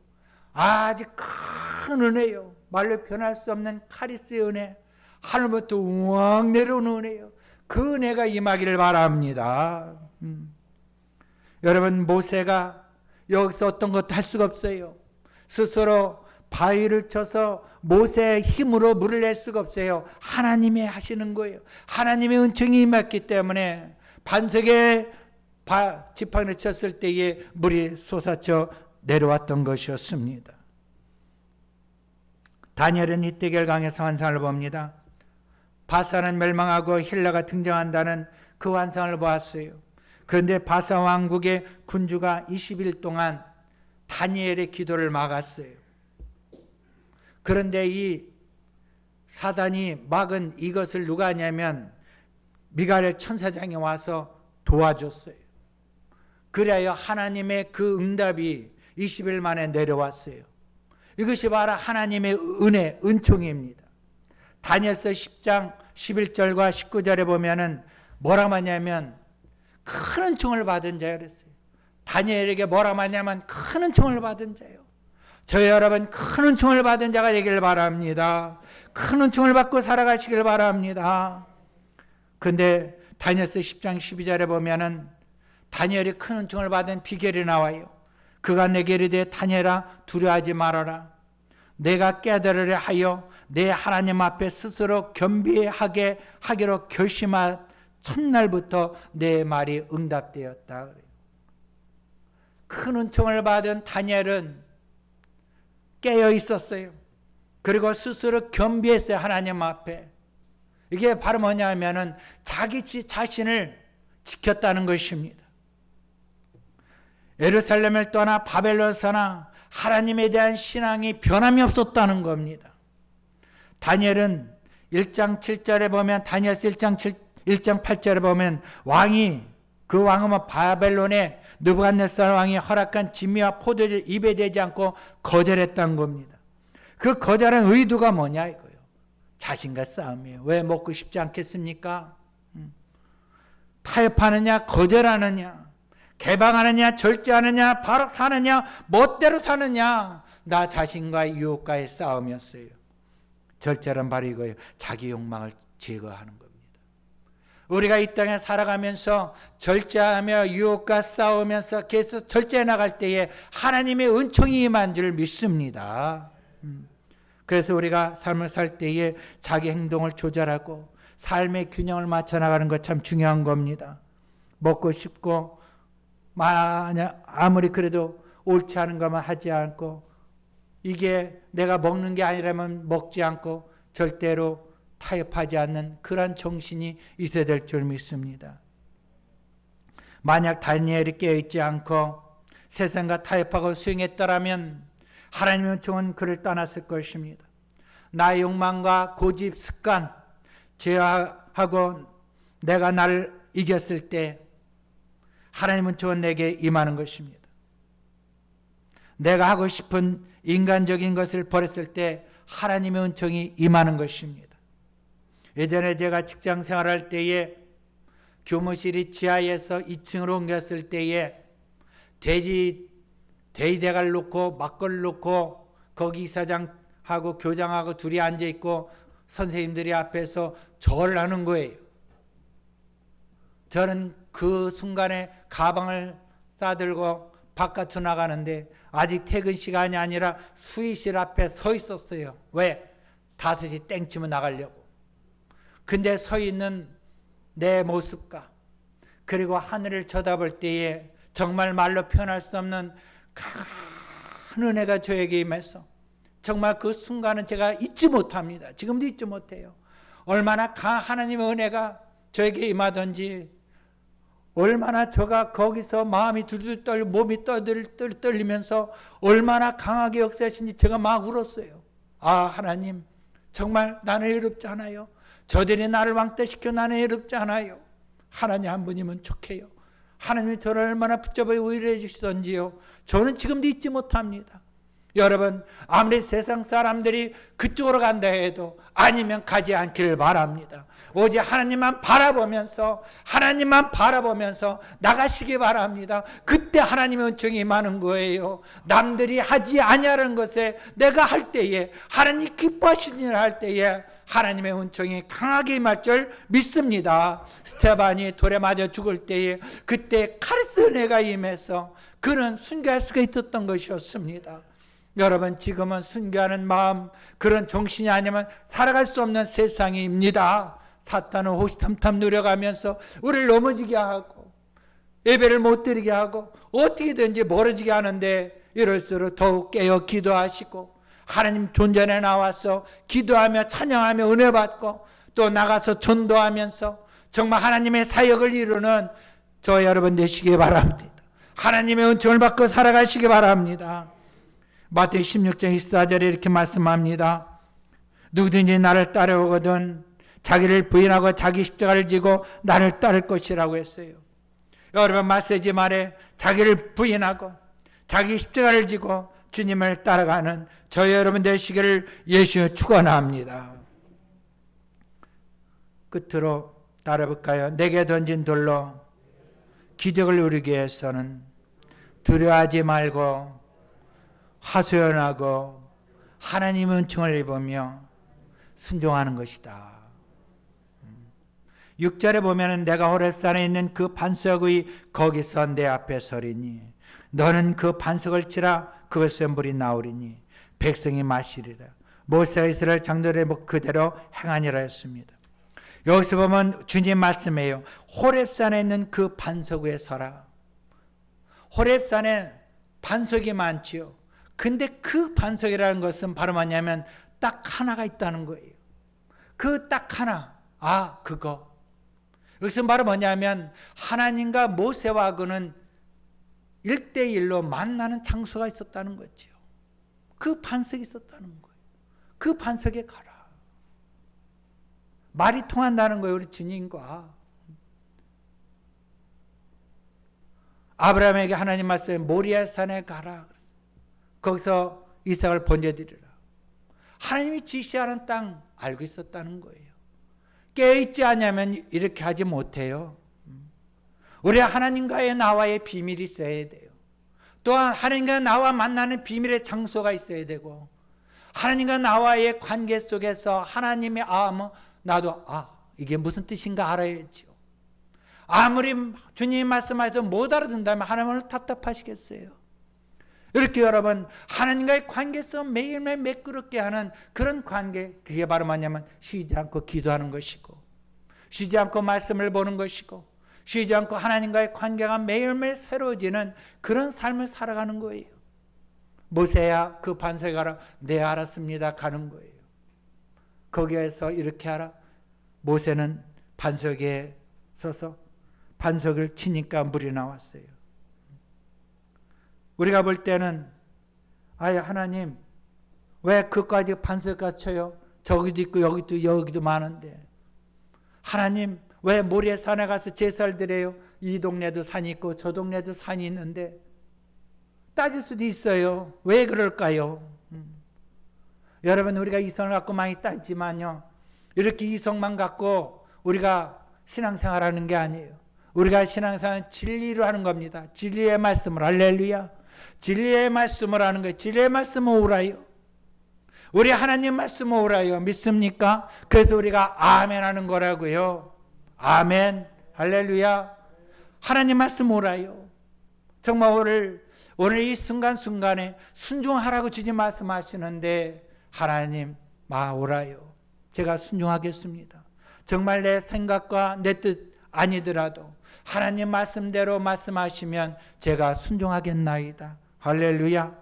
아주 큰 은혜요. 말로 표현할 수 없는 카리스의 은혜. 하늘부터 우왕 내려오는 은혜요. 그 은혜가 임하기를 바랍니다. 여러분 모세가 여기서 어떤 것도 할 수가 없어요. 스스로 바위를 쳐서 모세의 힘으로 물을 낼 수가 없어요. 하나님이 하시는 거예요. 하나님의 은총이 임했기 때문에 반석에 지팡이를 쳤을 때에 물이 솟아쳐 내려왔던 것이었습니다. 다니엘은 히데겔강에서 환상을 봅니다. 바사는 멸망하고 힐라가 등장한다는 그 환상을 보았어요. 그런데 바사 왕국의 군주가 20일 동안 다니엘의 기도를 막았어요. 그런데 이 사단이 막은 이것을 누가 하냐면 미가엘 천사장이 와서 도와줬어요. 그래야 하나님의 그 응답이 20일 만에 내려왔어요. 이것이 바로 하나님의 은혜, 은총입니다. 다니엘서 10장 11절과 19절에 보면은 뭐라 하냐면 큰 은총을 받은 자요 그랬어요. 다니엘에게 뭐라 하냐면 큰 은총을 받은 자요. 저희 여러분 큰 은총을 받은 자가 되기를 바랍니다. 큰 은총을 받고 살아가시길 바랍니다. 그런데 다니엘서 10장 12절에 보면은 다니엘이 큰 은총을 받은 비결이 나와요. 그가 내게 이르되 다니엘아 두려워하지 말아라. 내가 깨달으려 하여 내 하나님 앞에 스스로 겸비하게 하기로 결심한 첫날부터 내 말이 응답되었다. 큰 은총을 받은 다니엘은 깨어 있었어요. 그리고 스스로 겸비했어요. 하나님 앞에. 이게 바로 뭐냐면은 자기 자신을 지켰다는 것입니다. 예루살렘을 떠나 바벨론을 떠나 하나님에 대한 신앙이 변함이 없었다는 겁니다. 다니엘은 1장 7절에 보면 다니엘서 1장 8절에 보면 그 왕은 바벨론의 느부갓네살 왕이 허락한 진미와 포도주 입에 대지 않고 거절했다는 겁니다. 그 거절한 의도가 뭐냐 이거예요. 자신과 싸움이에요. 왜 먹고 싶지 않겠습니까? 타협하느냐 거절하느냐 개방하느냐 절제하느냐 바로 사느냐 멋대로 사느냐 나 자신과 유혹과의 싸움이었어요. 절제란 바로 이거예요. 자기 욕망을 제거하는 겁니다. 우리가 이 땅에 살아가면서 절제하며 유혹과 싸우면서 계속 절제해 나갈 때에 하나님의 은총이 임한 줄 믿습니다. 그래서 우리가 삶을 살 때에 자기 행동을 조절하고 삶의 균형을 맞춰 나가는 것 참 중요한 겁니다. 먹고 싶고 만약 아무리 그래도 옳지 않은 것만 하지 않고 이게 내가 먹는 게 아니라면 먹지 않고 절대로 타협하지 않는 그런 정신이 있어야 될 줄 믿습니다. 만약 다니엘이 깨어있지 않고 세상과 타협하고 수행했더라면 하나님의 은총은 그를 떠났을 것입니다. 나의 욕망과 고집, 습관 제어하고 내가 나를 이겼을 때 하나님의 은총은 내게 임하는 것입니다. 내가 하고 싶은 인간적인 것을 버렸을 때 하나님의 은총이 임하는 것입니다. 예전에 제가 직장 생활할 때에 교무실이 지하에서 2층으로 옮겼을 때에 돼지 대가를 놓고 막걸리 놓고 거기 이사장하고 교장하고 둘이 앉아있고 선생님들이 앞에서 절을 하는 거예요. 저는 그 순간에 가방을 싸들고 바깥으로 나가는데 아직 퇴근 시간이 아니라 수의실 앞에 서 있었어요. 왜? 5시 땡치면 나가려고. 근데 서 있는 내 모습과 그리고 하늘을 쳐다볼 때에 정말 말로 표현할 수 없는 큰 은혜가 저에게 임해서 정말 그 순간은 제가 잊지 못합니다. 지금도 잊지 못해요. 얼마나 하나님의 은혜가 저에게 임하던지, 얼마나 제가 거기서 마음이 둘둘 떨리고 몸이 떨리면서 얼마나 강하게 역사하신지 제가 막 울었어요. 아, 하나님 정말 나는 외롭지 않아요. 저들이 나를 왕따시켜 나는 외롭지 않아요. 하나님 한 분이면 족해요. 하나님이 저를 얼마나 붙잡아 위로해 주시던지요. 저는 지금도 잊지 못합니다. 여러분, 아무리 세상 사람들이 그쪽으로 간다 해도 아니면 가지 않기를 바랍니다. 오직 하나님만 바라보면서 나가시기 바랍니다. 그때 하나님의 은총이 임하는 거예요. 남들이 하지 아니하는 것에 내가 할 때에, 하나님 기뻐하시는 일을 할 때에 하나님의 은총이 강하게 임할 줄 믿습니다. 스테반이 돌에 맞아 죽을 때에 그때 카리스 은혜가 임해서 그는 순교할 수가 있었던 것이었습니다. 여러분, 지금은 순교하는 마음, 그런 정신이 아니면 살아갈 수 없는 세상입니다. 사탄은 호시탐탐 누려가면서 우리를 넘어지게 하고 예배를 못 드리게 하고 어떻게든지 멀어지게 하는데, 이럴수록 더욱 깨어 기도하시고 하나님 존전에 나와서 기도하며 찬양하며 은혜 받고 또 나가서 전도하면서 정말 하나님의 사역을 이루는 저 여러분 되시기 바랍니다. 하나님의 은총을 받고 살아가시기 바랍니다. 마태복음 16장 24절에 이렇게 말씀합니다. 누구든지 나를 따라오거든 자기를 부인하고 자기 십자가를 지고 나를 따를 것이라고 했어요. 여러분, 메시지 말에 자기를 부인하고 자기 십자가를 지고 주님을 따라가는 저 여러분 되시기를 예수여 축원합니다. 끝으로 따라볼까요? 내게 던진 돌로 기적을 누리기 위해서는 두려워하지 말고 하소연하고 하나님의 은총을 입으며 순종하는 것이다. 6절에 보면은 내가 호렙산에 있는 그 반석의 거기서 내 앞에 서리니 너는 그 반석을 치라 그것에 물이 나오리니 백성이 마시리라. 모세가 이스라엘 장로의 목 그대로 행하니라 했습니다. 여기서 보면 주님 말씀이에요. 호렙산에 있는 그 반석 위에 서라. 호렙산에 반석이 많지요. 근데 그 반석이라는 것은 바로 뭐냐면 딱 하나가 있다는 거예요. 그 딱 하나, 그거. 여기서 바로 뭐냐면 하나님과 모세와 그는 1대1로 만나는 장소가 있었다는 거죠. 그 반석이 있었다는 거예요. 그 반석에 가라. 말이 통한다는 거예요. 우리 주님과. 아브라함에게 하나님 말씀에 모리아 산에 가라. 거기서 이삭을 번제드리라. 하나님이 지시하는 땅 알고 있었다는 거예요. 깨어있지 않으면 이렇게 하지 못해요. 우리 하나님과의 나와의 비밀이 있어야 돼요. 또한 하나님과 나와 만나는 비밀의 장소가 있어야 되고, 하나님과 나와의 관계 속에서 하나님의 나도 이게 무슨 뜻인가 알아야죠. 아무리 주님이 말씀하셔도 못 알아듣는다면 하나님을 답답하시겠어요. 이렇게 여러분, 하나님과의 관계성 매일매일 매끄럽게 하는 그런 관계, 그게 바로 뭐냐면 쉬지 않고 기도하는 것이고, 쉬지 않고 말씀을 보는 것이고, 쉬지 않고 하나님과의 관계가 매일매일 새로워지는 그런 삶을 살아가는 거예요. 모세야 그 반석에 가라. 네 알았습니다. 가는 거예요. 거기에서 이렇게 하라. 모세는 반석에 서서 반석을 치니까 물이 나왔어요. 우리가 볼 때는 아예 하나님 왜 그까지 반석까지 쳐요? 저기도 있고 여기도 많은데 하나님 왜 모래산에 가서 제사를 드려요? 이 동네도 산이 있고 저 동네도 산이 있는데 따질 수도 있어요. 왜 그럴까요? 여러분 우리가 이성을 갖고 많이 따지만요 이렇게 이성만 갖고 우리가 신앙생활하는 게 아니에요. 우리가 신앙생활은 진리로 하는 겁니다. 진리의 말씀을 할렐루야. 진리의 말씀을 하는 거예요. 진리의 말씀을 오라요. 우리 하나님 말씀을 오라요. 믿습니까? 그래서 우리가 아멘 하는 거라고요. 아멘 할렐루야. 하나님 말씀 오라요. 정말 오늘 이 순간순간에 순종하라고 주님 말씀하시는데 하나님 오라요. 제가 순종하겠습니다. 정말 내 생각과 내 뜻 아니더라도 하나님 말씀대로 말씀하시면 제가 순종하겠나이다. 할렐루야.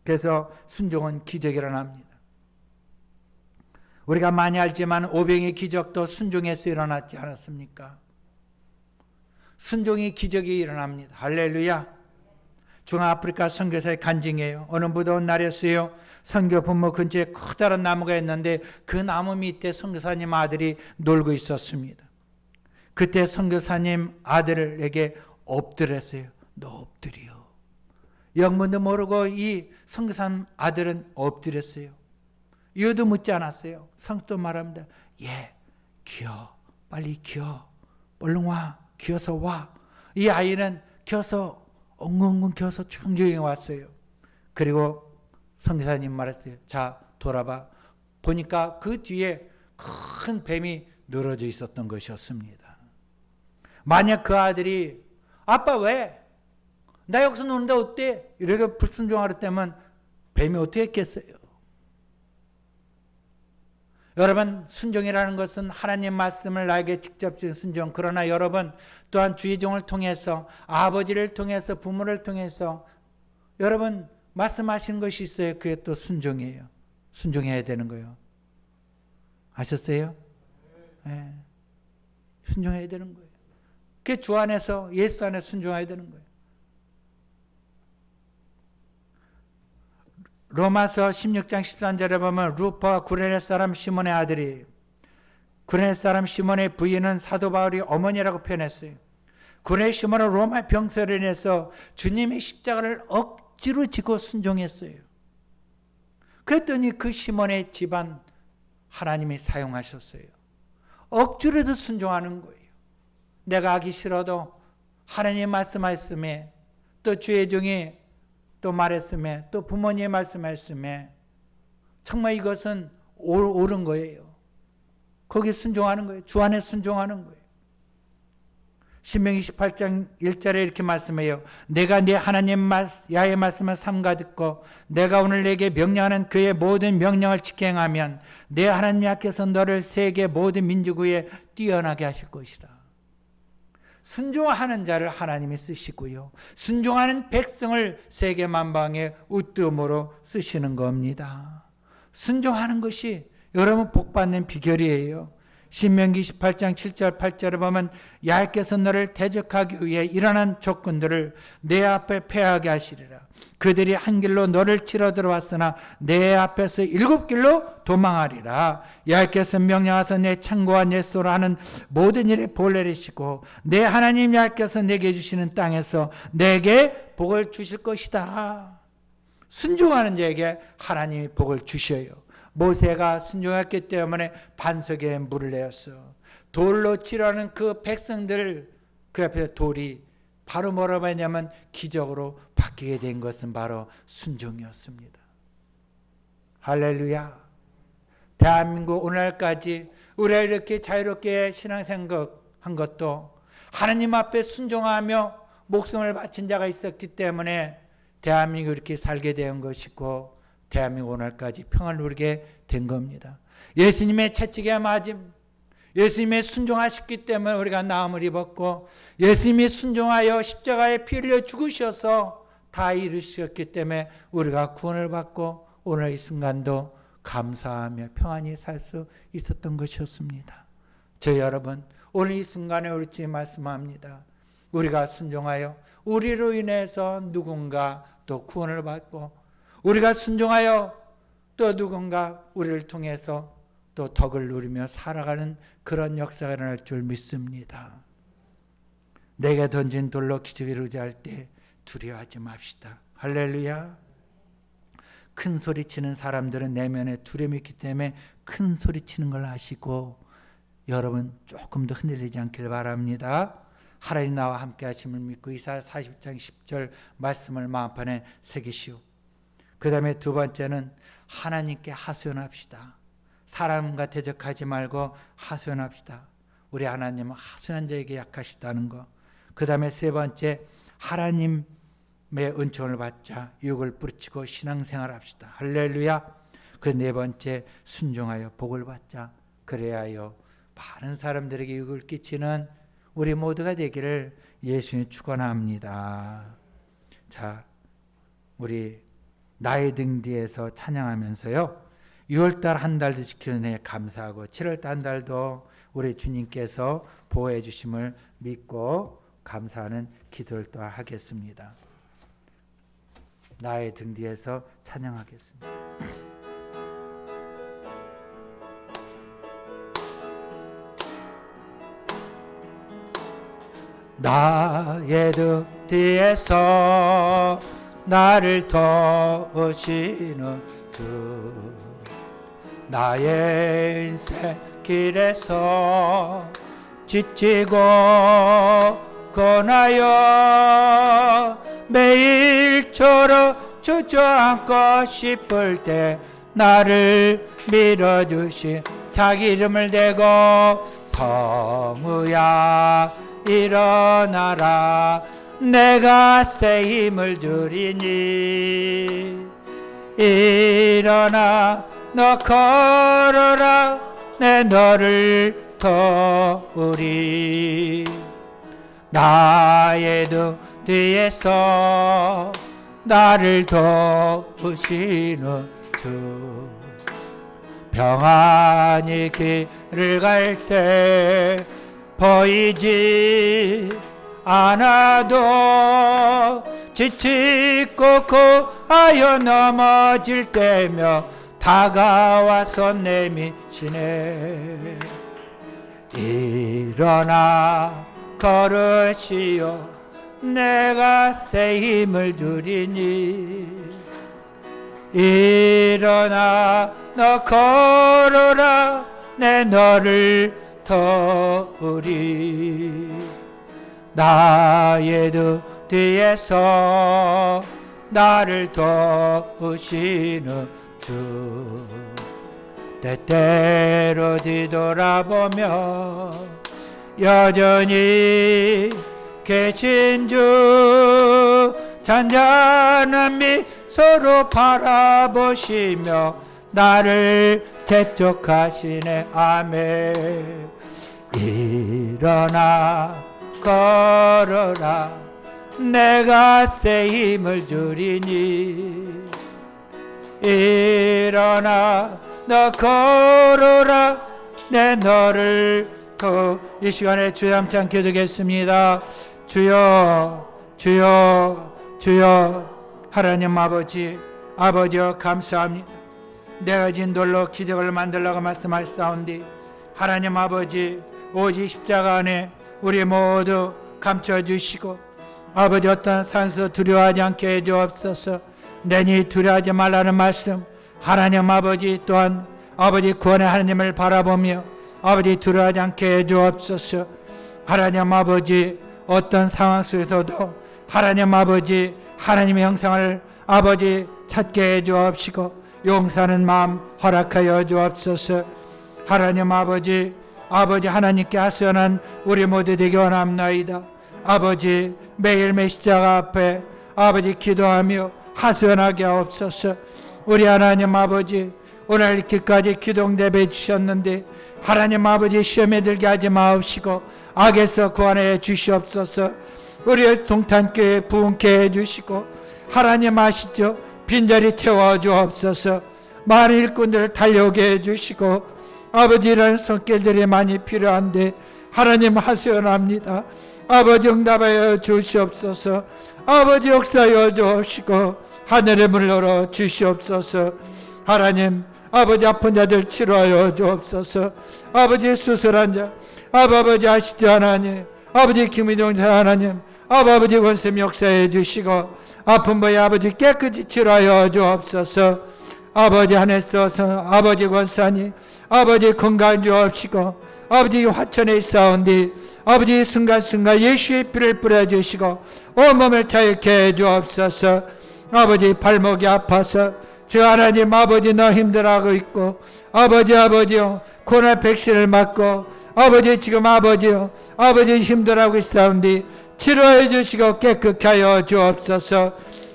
그래서 순종은 기적이 일어납니다. 우리가 많이 알지만 오병의 기적도 순종에서 일어났지 않았습니까? 순종이 기적이 일어납니다. 할렐루야. 중앙아프리카 선교사의 간증이에요. 어느 무더운 날이었어요. 선교 분모 근처에 커다란 나무가 있는데 그 나무 밑에 선교사님 아들이 놀고 있었습니다. 그때 선교사님 아들에게 엎드렸어요. 너 엎드려. 영문도 모르고 이 선교사님 아들은 엎드렸어요. 이유도 묻지 않았어요. 성도 말합니다. 예, 기어. 빨리 기어. 얼른 와. 기어서 와. 이 아이는 기어서 엉엉엉 기어서 청주에 왔어요. 그리고 선교사님 말했어요. 자, 돌아봐. 보니까 그 뒤에 큰 뱀이 늘어져 있었던 것이었습니다. 만약 그 아들이 아빠 왜? 나 여기서 노는데 어때? 이렇게 불순종하랬다면 뱀이 어떻게 했겠어요? 여러분 순종이라는 것은 하나님 말씀을 나에게 직접 주신 순종. 그러나 여러분 또한 주의 종을 통해서 아버지를 통해서 부모를 통해서 여러분 말씀하신 것이 있어요. 그게 또 순종이에요. 순종해야 되는 거예요. 아셨어요? 네. 순종해야 되는 거예요. 그게 주 안에서 예수 안에 순종해야 되는 거예요. 로마서 16장 13절에 보면 루퍼와 구레네 사람 시몬의 아들이 구레네 사람 시몬의 부인은 사도 바울이 어머니라고 표현했어요. 구레네 시몬은 로마 병세로 인해서 주님의 십자가를 억지로 지고 순종했어요. 그랬더니 그 시몬의 집안 하나님이 사용하셨어요. 억지로도 순종하는 거예요. 내가 하기 싫어도 하나님 말씀하셨음에 또 주의 종이 또 말했음에 또 부모님이 말씀하셨음에 정말 이것은 옳은 거예요. 거기에 순종하는 거예요. 주 안에 순종하는 거예요. 신명기 18장 1절에 이렇게 말씀해요. 내가 네 하나님 야의 말씀을 삼가 듣고 내가 오늘 내게 명령하는 그의 모든 명령을 지행하면 내 하나님 야께서 너를 세계 모든 민족 위에 뛰어나게 하실 것이다. 순종하는 자를 하나님이 쓰시고요. 순종하는 백성을 세계 만방에 우뜸으로 쓰시는 겁니다. 순종하는 것이 여러분 복받는 비결이에요. 신명기 18장 7절 8절에 보면 야훼께서 너를 대적하기 위해 일어난 적군들을 내 앞에 패하게 하시리라. 그들이 한 길로 너를 치러 들어왔으나 내 앞에서 7길로 도망하리라. 야훼께서 명령하사 내 창고와 내 소로 하는 모든 일에 벌 내리시고 내 하나님 야훼께서 내게 주시는 땅에서 내게 복을 주실 것이다. 순종하는 자에게 하나님이 복을 주셔요. 모세가 순종했기 때문에 반석에 물을 내었어. 돌로 치려는 그 백성들을 그 앞에 돌이 바로 뭐라고 했냐면 기적으로 바뀌게 된 것은 바로 순종이었습니다. 할렐루야. 대한민국 오늘날까지 우리가 이렇게 자유롭게 신앙생각한 것도 하나님 앞에 순종하며 목숨을 바친 자가 있었기 때문에 대한민국이 이렇게 살게 된 것이고 대한민국 오늘까지 평안을 누리게 된 겁니다. 예수님의 채찍에 맞음, 예수님의 순종하셨기 때문에 우리가 나음을 입었고 예수님이 순종하여 십자가에 피 흘려 죽으셔서 다 이루셨기 때문에 우리가 구원을 받고 오늘 이 순간도 감사하며 평안히 살 수 있었던 것이었습니다. 저희 여러분, 오늘 이 순간에 우리 주님 말씀합니다. 우리가 순종하여 우리로 인해서 누군가 또 구원을 받고, 우리가 순종하여 또 누군가 우리를 통해서 또 덕을 누리며 살아가는 그런 역사가 일어날 줄 믿습니다. 내게 던진 돌로 기적을 의지할 때 두려워하지 맙시다. 할렐루야. 큰 소리 치는 사람들은 내면에 두려움이 있기 때문에 큰 소리 치는 걸 아시고, 여러분 조금 더 흔들리지 않길 바랍니다. 하나님 나와 함께 하심을 믿고 이사야 40장 10절 말씀을 마음판에 새기시오. 그 다음에 두 번째는 하나님께 하소연합시다. 사람과 대적하지 말고 하소연합시다. 우리 하나님은 하소연 자에게 약하시다는 거. 그 다음에 세 번째, 하나님의 은총을 받자 육을 뿌리치고 신앙생활 합시다. 할렐루야. 그 네 번째, 순종하여 복을 받자. 그래야여 많은 사람들에게 육을 끼치는 우리 모두가 되기를 예수님 축원합니다. 자, 우리 나의 등 뒤에서 찬양하면서요, 6월달 한 달도 지키는 애 감사하고 7월달 한 달도 우리 주님께서 보호해 주심을 믿고 감사하는 기도를 또 하겠습니다. 나의 등 뒤에서 찬양하겠습니다. 나의 등 뒤에서 나를 도우시는 주, 나의 인생 길에서 지치고 고나여 매일처럼 주저앉고 싶을 때 나를 밀어주신 자기 이름을 대고 성우야 일어나라 내가 새 힘을 주리니 일어나 너 걸어라 내 너를 도우리 나의 등 뒤에서 나를 도우시는 주 평안히 길을 갈 때 보이지 않아도 지치고 고하여 넘어질 때며 다가와서 내미시네 일어나 걸으시오 내가 새 힘을 주리니 일어나 너 걸어라 내 너를 도우리 나의 등 뒤에서 나를 도우시는 주 때때로 뒤돌아보며 여전히 계신 주 잔잔한 미소로 바라보시며 나를 재촉하시네 아멘 일어나 걸어라 내가 새 힘을 주리니 일어나 너 걸어라 내 너를 이 시간에 주여 함께 함께 기도하겠습니다. 주여 주여 주여 하나님 아버지여 감사합니다. 내가 진 돌로 기적을 만들라고 말씀하셨사온디 하나님 아버지 오직 십자가 안에 우리 모두 감춰주시고 아버지 어떤 산소 두려워하지 않게 해주옵소서. 내니 두려워하지 말라는 말씀 하나님 아버지 또한 아버지 구원의 하나님을 바라보며 아버지 두려워하지 않게 해주옵소서. 하나님 아버지 어떤 상황 속에서도 하나님 아버지 하나님의 형상을 아버지 찾게 해주옵시고 용서하는 마음 허락하여 주옵소서. 하나님 아버지 하나님께 하소연한 우리 모두 되기 원합나이다. 아버지 매일매일 십자가 앞에 아버지 기도하며 하소연하게 하옵소서. 우리 하나님 아버지 오늘 이렇게까지 기도응답해 주셨는데 하나님 아버지 시험에 들게 하지 마옵시고 악에서 구원해 주시옵소서. 우리의 동탄교회 부흥케 해주시고 하나님 아시죠? 빈자리 채워주옵소서. 많은 일꾼들을 달려오게 해주시고 아버지라는 손길들이 많이 필요한데 하나님 하소연합니다. 아버지 응답하여 주시옵소서. 아버지 역사하여 주옵시고 하늘의 문을 열어 주시옵소서. 하나님 아버지 아픈 자들 치료하여 주옵소서. 아버지 수술한 자 아버지 아시죠 하나님. 아버지 김희종자 하나님 아버지 권세 역사해 주시고 아픈 분의 아버지 깨끗이 치료하여 주옵소서. 아버지 한해 써서 아버지 권사님 아버지 건강 주옵시고 아버지 화천에 있사온디 아버지 순간순간 예수의 피를 뿌려주시고 온몸을 자유케 해 주옵소서. 아버지 발목이 아파서 저 하나님 아버지 너무 힘들어하고 있고 아버지요 코로나 백신을 맞고 아버지 지금 아버지요 아버지 힘들어하고 있사온디 치료해 주시고 깨끗게 하여 주옵소서.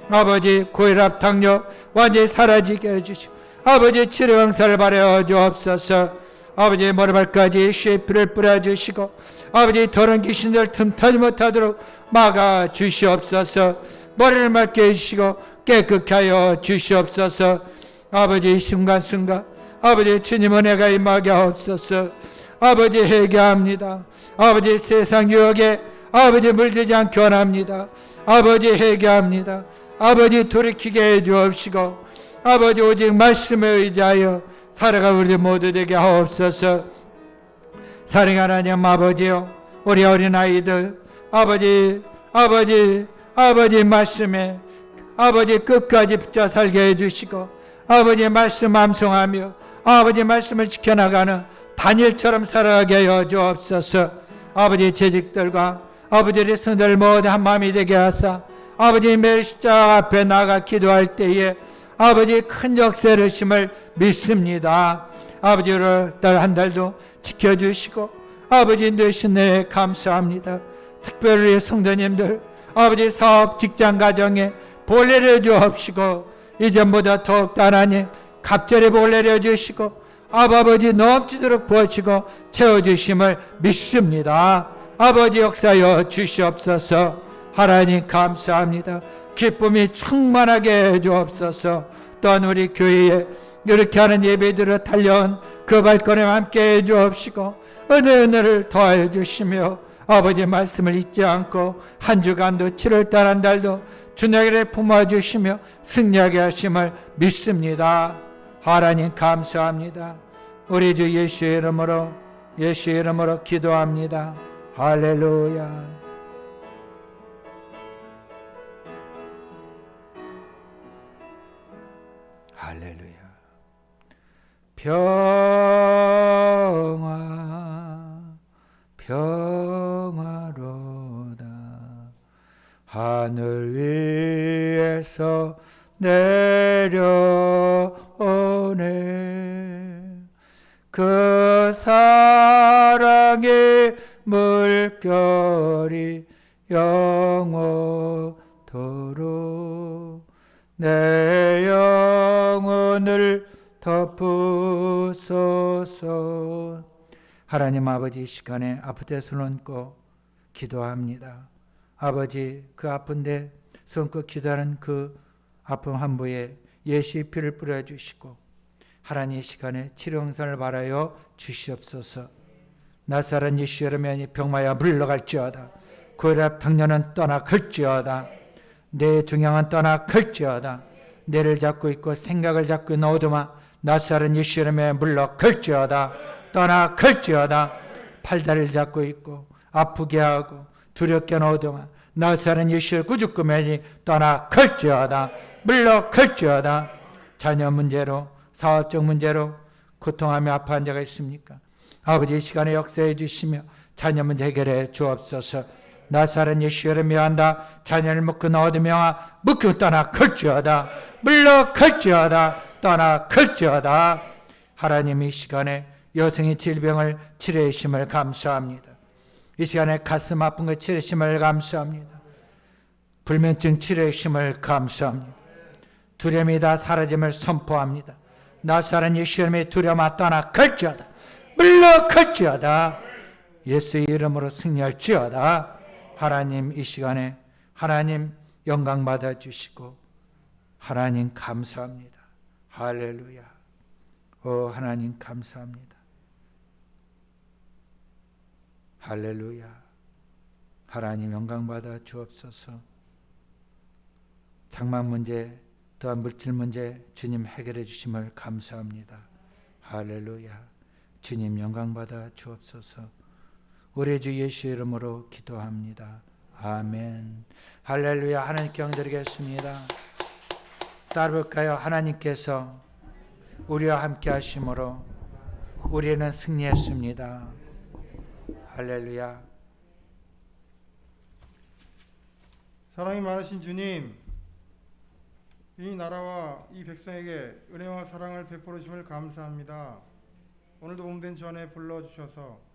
아버지 고혈압 당뇨 완전히 사라지게 해주시고 아버지 치료 영사를 바라여 주옵소서. 아버지 머리발까지 예수의 피를 뿌려주시고 아버지 더러운 귀신들 틈타지 못하도록 막아 주시옵소서. 머리를 맑게 해주시고 깨끗게 하여 주시옵소서. 아버지 순간순간 아버지 주님 은혜가 임하게 하옵소서. 아버지 회개합니다. 아버지 세상 유혹에 아버지 물들지 않게 원합니다. 아버지 회개합니다. 아버지 돌이키게 해 주옵시고 아버지 오직 말씀에 의지하여 살아가 우리 모두 되게 하옵소서. 사랑하는 하나님 아버지요 우리 어린아이들 아버지 말씀에 아버지 끝까지 붙여 살게 해주시고 아버지 말씀 암송하며 아버지 말씀을 지켜나가는 다니엘처럼 살아가게 하여 주옵소서. 아버지 재직들과 아버지의 성도들 모두 한 마음이 되게 하사 아버지 매일 십자가 앞에 나가 기도할 때에 아버지 큰 역사를 심을 믿습니다. 아버지를 한 달도 지켜주시고 아버지 인도하신 네 감사합니다. 특별히 성도님들 아버지 사업 직장 가정에 복 내려 주옵시고 이전보다 더욱더 하나님 갑절에 복 내려 주시고 아버지 넘치도록 부어주시고 채워주심을 믿습니다. 아버지 역사여 주시옵소서. 하나님 감사합니다. 기쁨이 충만하게 해주옵소서. 또한 우리 교회에 이렇게 하는 예배들을 달려온 그 발걸음 함께 해주옵시고 은혜를 더하여 주시며 아버지 말씀을 잊지 않고 한 주간도 7월달 한 달도 주님에게 품어주시며 승리하게 하심을 믿습니다. 하나님 감사합니다. 우리 주 예수의 이름으로 기도합니다. 할렐루야. 할렐루야. 평화로다. 하늘 위에서 내려오네. 그 사랑의 물결이 영원토록 내 영혼을 덮으소서. 하나님 아버지 시간에 아플 때 손 얹고 기도합니다. 아버지 그 아픈데 손끝 기도하는 그 아픈 환부에 예수의 피를 뿌려주시고 하나님 시간에 치료응선을 바라여 주시옵소서. 나사렛 예수 이름에 병마야 물러갈지어다. 고혈압 당뇨는 떠나갈지어다. 내 중량은 떠나갈지어다. 뇌를 잡고 있고 생각을 잡고 있는 어둠아 나사렛 예수 이름에 물러갈지어다. 떠나갈지어다. 팔다리를 잡고 있고 아프게 하고 두렵게 하는 어둠아 나사렛 예수의 구주금이 떠나갈지어다. 물러갈지어다. 자녀 문제로 사업적 문제로 고통하며 아파한 자가 있습니까? 아버지 이 시간에 역사해 주시며 자녀 문제 해결해 주옵소서. 나사렛 예수를 명한다. 자녀를 묶은 어둠영아 묶고 떠나갈지어다. 물러갈지어다. 떠나갈지어다. 하나님 이 시간에 여성의 질병을 치료해 주심을 감사합니다. 이 시간에 가슴 아픈 거 치료해 주심을 감사합니다. 불면증 치료해 주심을 감사합니다. 두려움이 다 사라짐을 선포합니다. 나사렛 예수님의 두려움아 떠나갈지어다. 물러갈지어다. 예수의 이름으로 승리할지어다. 하나님 이 시간에 하나님 영광 받아 주시고 하나님 감사합니다. 할렐루야. 하나님 감사합니다. 할렐루야. 하나님 영광 받아 주옵소서. 장막 문제 또한 물질 문제 주님 해결해 주심을 감사합니다. 할렐루야. 주님 영광 받아 주옵소서. 우리 주 예수 이름으로 기도합니다. 아멘. 할렐루야. 하나님께 영드리겠습니다. 따라볼까요? 하나님께서 우리와 함께 하심으로 우리는 승리했습니다. 할렐루야. 사랑이 많으신 주님, 이 나라와 이 백성에게 은혜와 사랑을 베풀어 주심을 감사합니다. 오늘도 몸된 전에 불러주셔서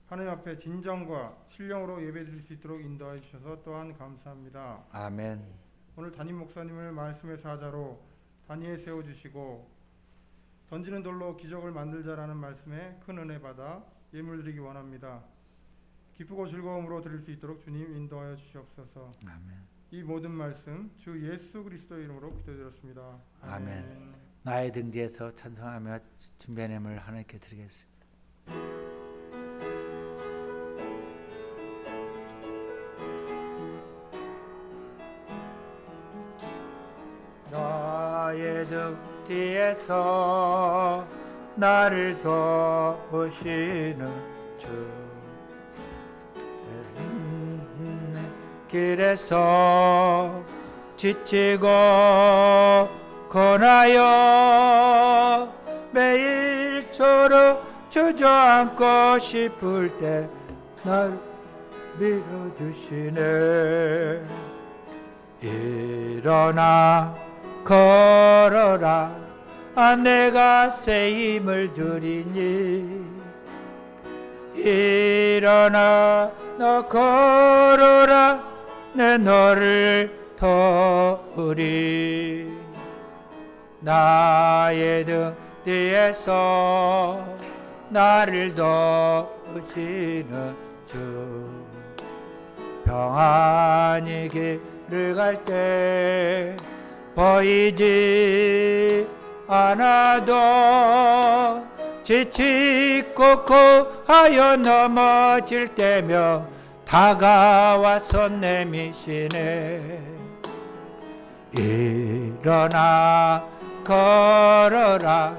하나님 앞에 진정과 신령으로 예배드릴 수 있도록 인도해 주셔서 또한 감사합니다. 아멘. 오늘 담임 목사님을 말씀의 사자로 단위에 세워주시고 던지는 돌로 기적을 만들자라는 말씀에 큰 은혜 받아 예물 드리기 원합니다. 기쁘고 즐거움으로 드릴 수 있도록 주님 인도하여 주시옵소서. 아멘. 이 모든 말씀 주 예수 그리스도 이름으로 기도드렸습니다. 아멘. 나의 등 뒤에서 찬송하며 준비한 예물 하나님께 드리겠습니다. 나의 등 뒤에서 나를 도우시는 주, 길에서 지치고 고나여 매일처럼 주저앉고 싶을 때 날 밀어주시네. 일어나 걸어라, 내가 새 힘을 주리니. 일어나 너 걸어라, 내 너를 도우리. 나의 등 뒤에서 나를 도우시는 주, 평안히 길을 갈 때 보이지 않아도 지치고 고하여 넘어질 때며 다가와서 내미시네. 일어나 걸어라,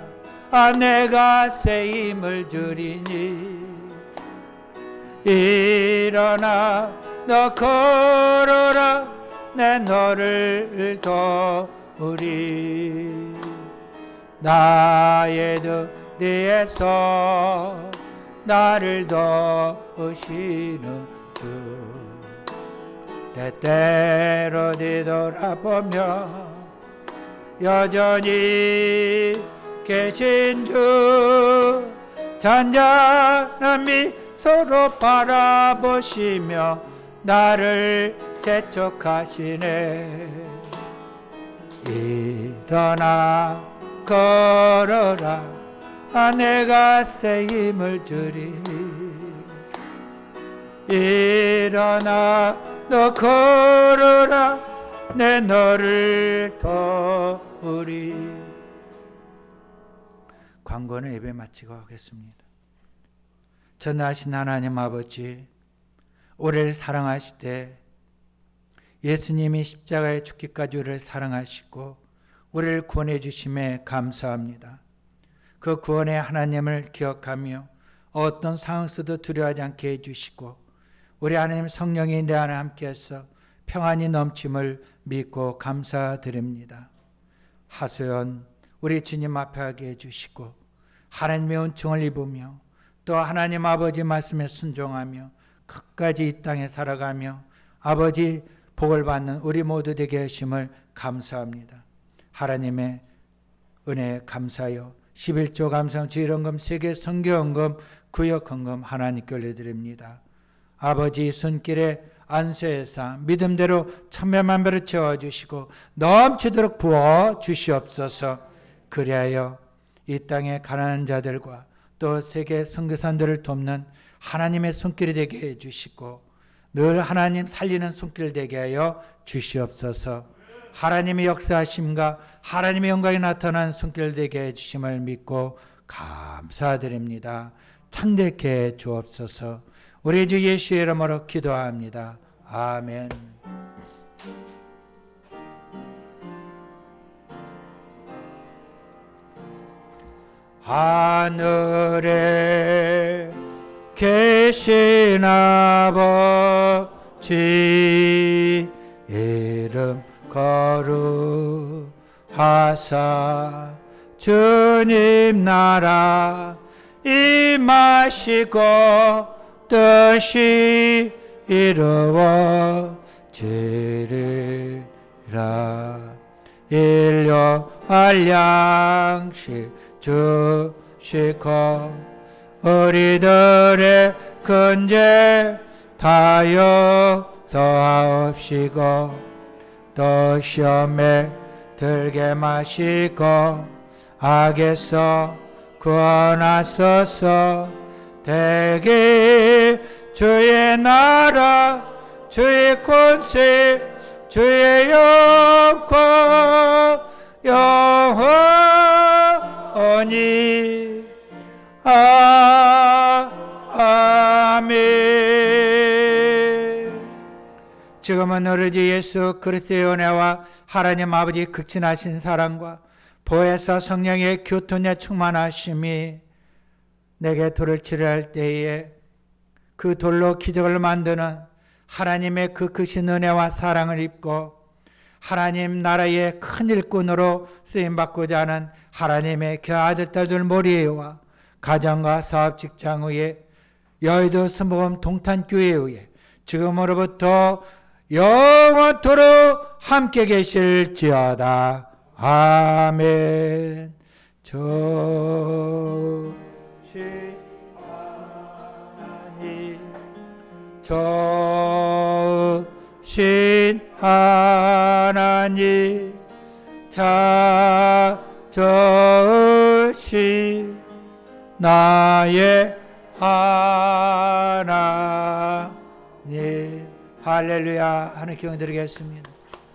내가 새 힘을 주리니. 일어나 너 걸어라, 내 너를 도우리. 나의 등 뒤에서 나를 도우시는 주, 때때로 뒤돌아보며 여전히 계신 주, 잔잔한 미소로 바라보시며 나를 재촉하시네. 일어나 걸어라, 내가 새 힘을 주리니. 일어나 너 걸어라, 내 너를 도우리. 광고는 예배 마치고 하겠습니다. 전능하신 하나님 아버지, 우리를 사랑하시되 예수님이 십자가에 죽기까지 우리를 사랑하시고 우리를 구원해 주심에 감사합니다. 그 구원의 하나님을 기억하며 어떤 상황 속도 두려워하지 않게 해주시고 우리 하나님 성령이 내 안에 함께해서 평안이 넘침을 믿고 감사드립니다. 하소연 우리 주님 앞에 하게 해주시고 하나님의 은총을 입으며 또 하나님 아버지 말씀에 순종하며 끝까지 이 땅에 살아가며 아버지 복을 받는 우리 모두 되게 하심을 감사합니다. 하나님의 은혜에 감사하여 11조 감사원 주일헌금 세계 선교헌금 구역헌금 하나님께 올려드립니다. 아버지 손길에 안수해서 믿음대로 천배만배를 채워주시고 넘치도록 부어주시옵소서. 그리하여 이 땅의 가난한 자들과 또 세계 선교사들을 돕는 하나님의 손길이 되게 해주시고 늘 하나님 살리는 손길 되게 하여 주시옵소서. 하나님의 역사하심과 하나님의 영광이 나타난 손길 되게 해주심을 믿고 감사드립니다. 창대케 주옵소서. 우리 주 예수의 이름으로 기도합니다. 아멘. 하늘에 계신 아버지 이름 거룩하사 주님 나라 임하시고 뜻이 이루어지리라. 일용할 양식 주시고 우리들의 근죄 다 용서하옵시고 또 시험에 들게 마시고 악에서 구원하소서. 대개 주의 나라 주의 권세 주의 영광 영원히 아멘. 지금은 우리 주 예수 그리스도의 은혜와 하나님 아버지 극진하신 사랑과 보혜사 성령의 교통에 충만하심이 내게 돌을 치료할 때에 그 돌로 기적을 만드는 하나님의 그 크신 은혜와 사랑을 입고 하나님 나라의 큰 일꾼으로 쓰임받고자 하는 하나님의 그 아들딸들 머리에와 가정과 사업 직장 위에 여의도 순복음 동탄교회 위에 지금으로부터 영원토록 함께 계실지어다. 아멘. 조시 하나님 조신 하나님 자조시 나의 하나님. 할렐루야. 하나님께 드리겠습니다.